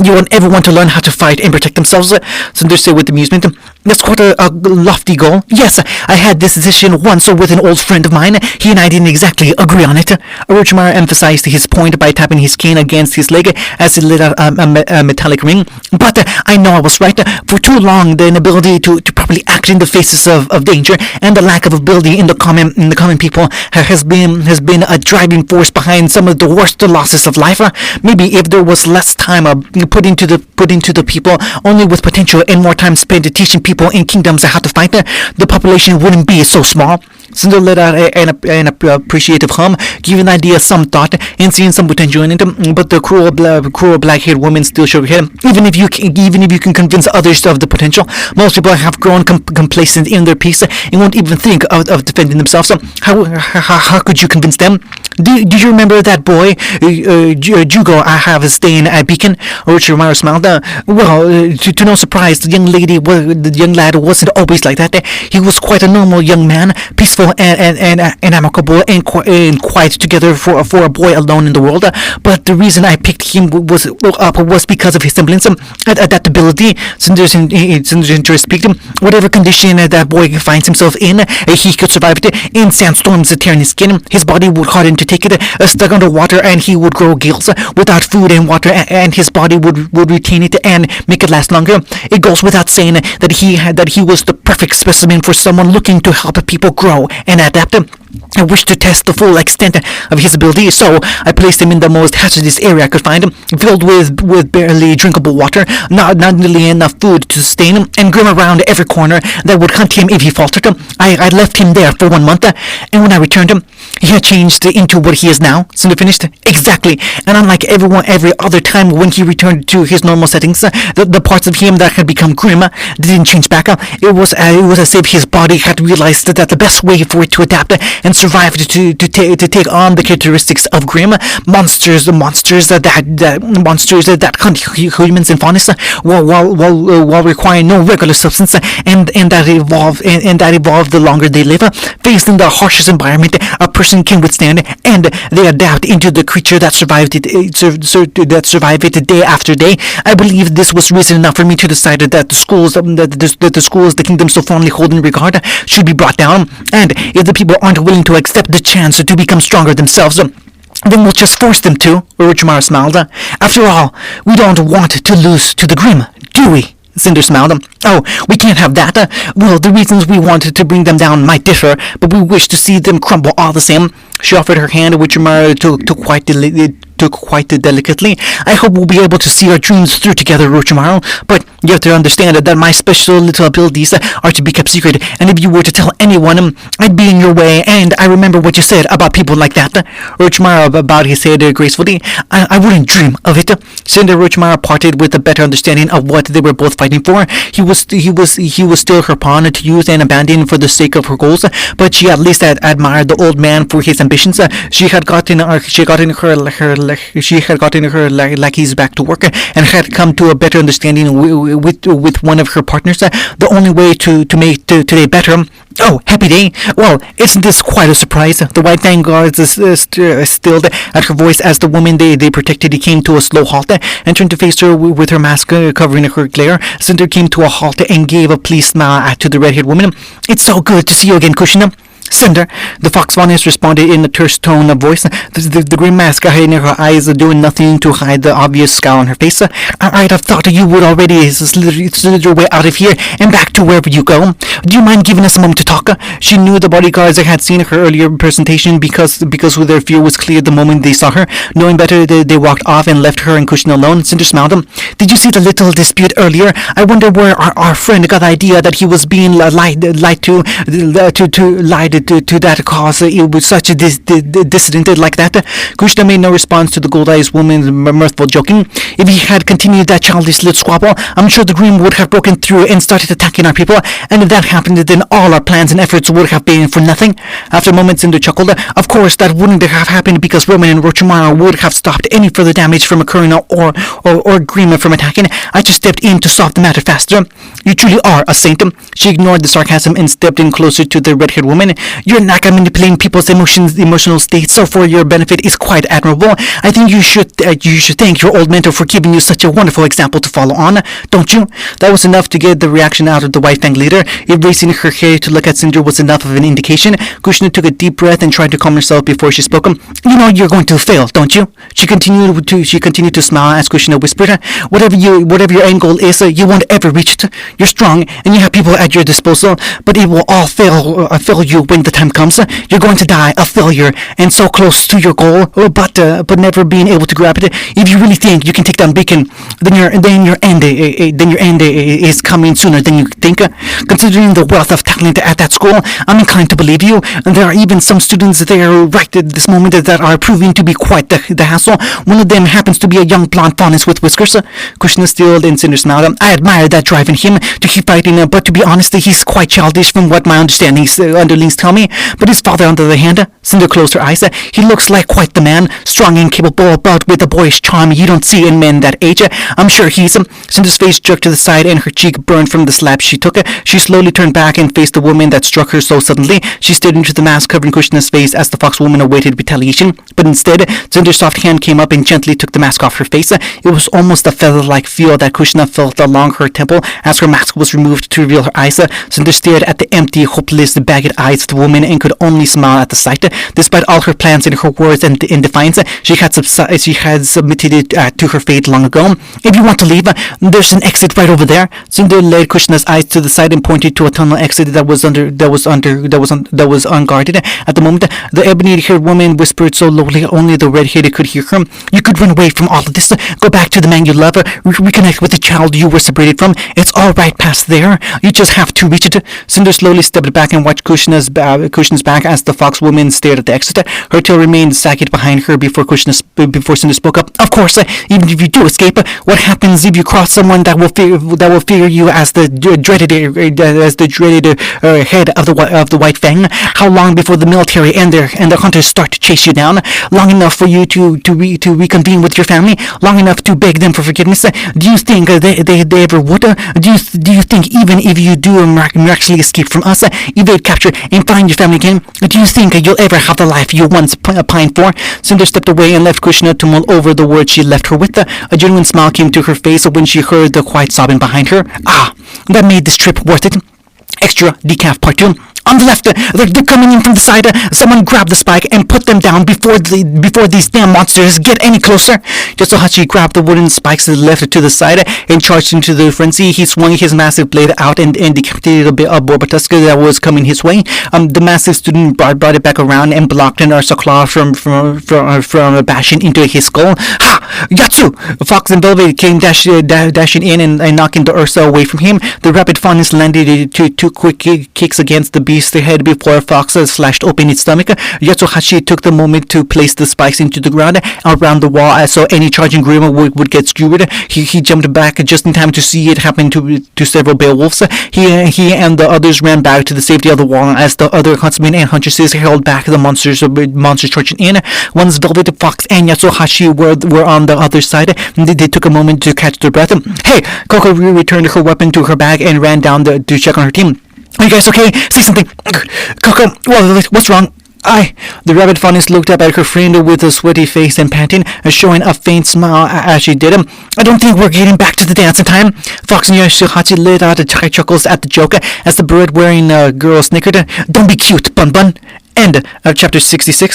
You want everyone to learn how to fight and protect themselves. Cinder said with amusement. That's quite a lofty goal. Yes, I had this decision once with an old friend of mine. He and I didn't exactly agree on it. Orochimaru emphasized his point by tapping his cane against his leg as he lit out a metallic ring. But I know I was right. For too long, the inability to properly act in the faces of danger and the lack of ability in the common people has been a driving force behind some of the worst losses of life. Maybe if there was less time put into the people only with potential and more time spent teaching people in kingdoms how to fight, the population wouldn't be so small. Cinder let out an appreciative hum, giving the idea some thought and seeing some potential in it. But the cruel black-haired woman still shook her head. Even if you can convince others of the potential, most people have grown complacent in their peace and won't even think of defending themselves. So how could you convince them? Do you remember that boy, Jugo, I have staying at Beacon? Orochimaru smiled. Well, to no surprise, the young lad wasn't always like that. He was quite a normal young man, peaceful and amicable and quiet together for a boy alone in the world. But the reason I picked him was because of his semblance, adaptability. Cinder's interest piqued him. Whatever condition that boy finds himself in, he could survive it. In sandstorms tearing his skin, his body would harden to take it. Stuck underwater, and he would grow gills. Without food and water, and his body would retain it and make it last longer. It goes without saying that he was the perfect specimen for someone looking to help people grow and adapt. I wished to test the full extent of his ability, so I placed him in the most hazardous area I could find, filled with barely drinkable water, not nearly enough food to sustain him, and grim around every corner that would hunt him if he faltered. I left him there for 1 month, and when I returned him, he had changed into what he is now. Cinder finished. Exactly, and unlike every other time when he returned to his normal settings, the parts of him that had become grim didn't change back. It was as if his body had realized that the best way for it to adapt and survive to take on the characteristics of grim monsters that hunt humans and faunas while requiring no regular substance and that evolve the longer they live, faced in the harshest environment a person can withstand, and they adapt into the creature that survived it day after day. I believe this was reason enough for me to decide that the schools the kingdom so fondly hold in regard should be brought down, and if the people aren't willing to accept the chance to become stronger themselves, then we'll just force them to. Orochimaru smiled. After all, we don't want to lose to the grim, do we? Cinder smiled. Oh, we can't have that. Well, the reasons we wanted to bring them down might differ, but we wish to see them crumble all the same. She offered her hand, which Orochimaru took quite delicately. I hope we'll be able to see our dreams through together, Orochimaru, but you have to understand that my special little abilities are to be kept secret, and if you were to tell anyone, I'd be in your way, and I remember what you said about people like that. Orochimaru bowed his head gracefully. I wouldn't dream of it. Cinder and Orochimaru parted with a better understanding of what they were both fighting for. He was still her pawn to use and abandon for the sake of her goals, but she at least admired the old man for his ambitions. She had gotten her lackeys back to work and had come to a better understanding with one of her partners. The only way to make today better. Oh, happy day! Well, isn't this quite a surprise? The White Fang guards stilled at her voice as the woman they protected came to a slow halt and turned to face her with her mask covering her glare. Cinder came to a halt and gave a pleased smile to the red-haired woman. It's so good to see you again, Kushina. Cinder, the fox fauness responded in a terse tone of voice, the grim mask hiding her eyes, doing nothing to hide the obvious scowl on her face. I'd have thought you would already slid your way out of here and back to wherever you go. Do you mind giving us a moment to talk? She knew the bodyguards had seen her earlier presentation because their fear was cleared the moment they saw her. Knowing better, they walked off and left her and Kushina alone. Cinder smiled. Did you see the little dispute earlier? I wonder where our friend got the idea that he was being lied to that cause. It was such a dissident like that. Kushina made no response to the gold-eyed woman's mirthful joking. If he had continued that childish little squabble, I'm sure the Grim would have broken through and started attacking our people, and if that happened, then all our plans and efforts would have been for nothing. After a moment, Cinder chuckled. Of course, that wouldn't have happened because Roman and Orochimaru would have stopped any further damage from occurring or Grim from attacking. I just stepped in to solve the matter faster. You truly are a saint. She ignored the sarcasm and stepped in closer to the red-haired woman. Your knack at manipulating people's emotional states so for your benefit is quite admirable. I think you should thank your old mentor for giving you such a wonderful example to follow on, don't you? That was enough to get the reaction out of the White Fang leader. Raising her hair to look at Cinder was enough of an indication. Kushina took a deep breath and tried to calm herself before she spoke. You know you're going to fail, don't you? She continued to smile as Kushina whispered, Whatever your end goal is, you won't ever reach it. You're strong and you have people at your disposal, but it will all fail you when when the time comes, you're going to die a failure and so close to your goal, but never being able to grab it. If you really think you can take down Beacon, then your end is coming sooner than you think. Considering the wealth of talent at that school, I'm inclined to believe you. And there are even some students there right at this moment that are proving to be quite the hassle. One of them happens to be a young blonde faunus with whiskers. Kushina stilled in Cinder's smile. I admire that drive in him to keep fighting, but to be honest, he's quite childish from what my underlings tell me. But his father, on the other hand, Cinder closed her eyes. He looks like quite the man, strong and capable, but with a boyish charm you don't see in men that age. I'm sure he's... Cinder's face jerked to the side and her cheek burned from the slap she took. She slowly turned back and faced the woman that struck her so suddenly. She stared into the mask covering Kushina's face as the fox woman awaited retaliation, but instead, Cinder's soft hand came up and gently took the mask off her face. It was almost a feather-like feel that Kushina felt along her temple as her mask was removed to reveal her eyes. Cinder stared at the empty, hopeless, bagged eyes of the woman and could only smile at the sight. Despite all her plans and her words and in defiance, she had submitted it to her fate long ago. If you want to leave, there's an exit right over there. Cinder led Kushina's eyes to the side and pointed to a tunnel exit that was unguarded. At the moment, the ebony-haired woman whispered so lowly only the red-headed could hear her. You could run away from all of this. Go back to the man you love. Reconnect with the child you were separated from. It's all right past there. You just have to reach it. Cinder slowly stepped back and watched Kushina's back as the fox woman stared at the exit. Her tail remained sagged behind her before Cinder spoke up. Of course, even if you do escape, what happens if you cross someone that will fear you as the dreaded head of the White Fang? How long before the military and their hunters start to chase you down? Long enough for you to reconvene with your family? Long enough to beg them for forgiveness? Do you think they ever would? Do you think even if you do miraculously escape from us, evade capture and find your family again, do you think you'll ever have the life you once pined for? Cinder stepped away and left Kushina to mull over the words she left her with. A genuine smile came to her face when she heard the quiet sobbing behind her. Ah, that made this trip worth it. Extra decaf part 2. On the left, they're coming in from the side. Someone grab the spike and put them down before these damn monsters get any closer. Yasuhachi grabbed the wooden spikes and left it to the side and charged into the frenzy. He swung his massive blade out and decapitated a Borbatuska that was coming his way. The massive student brought it back around and blocked an Ursa claw from bashing into his skull. Ha! Yatsu! Fox and Velvet came dashing in and knocking the Ursa away from him. The rapid faunus landed two quick kicks against the beast's head before Fox slashed open its stomach. Yatsuhashi took the moment to place the spikes into the ground around the wall so any charging Grima would get skewered. He jumped back just in time to see it happen to several Beowulfs. He and the others ran back to the safety of the wall as the other huntsmen and huntresses held back the monsters charging in. Once Velvet, Fox, and Yatsuhashi were on the other side, they took a moment to catch their breath. Hey! Coco returned her weapon to her bag and ran down to check on her team. Are you guys okay? Say something. Coco, what's wrong? The rabbit faunus looked up at her friend with a sweaty face and panting, showing a faint smile as she did. I don't think we're getting back to the dance in time. Fox and Yasuhachi let out high chuckles at the joke as the bird-wearing girl snickered. Don't be cute, Bun Bun. End of chapter 66.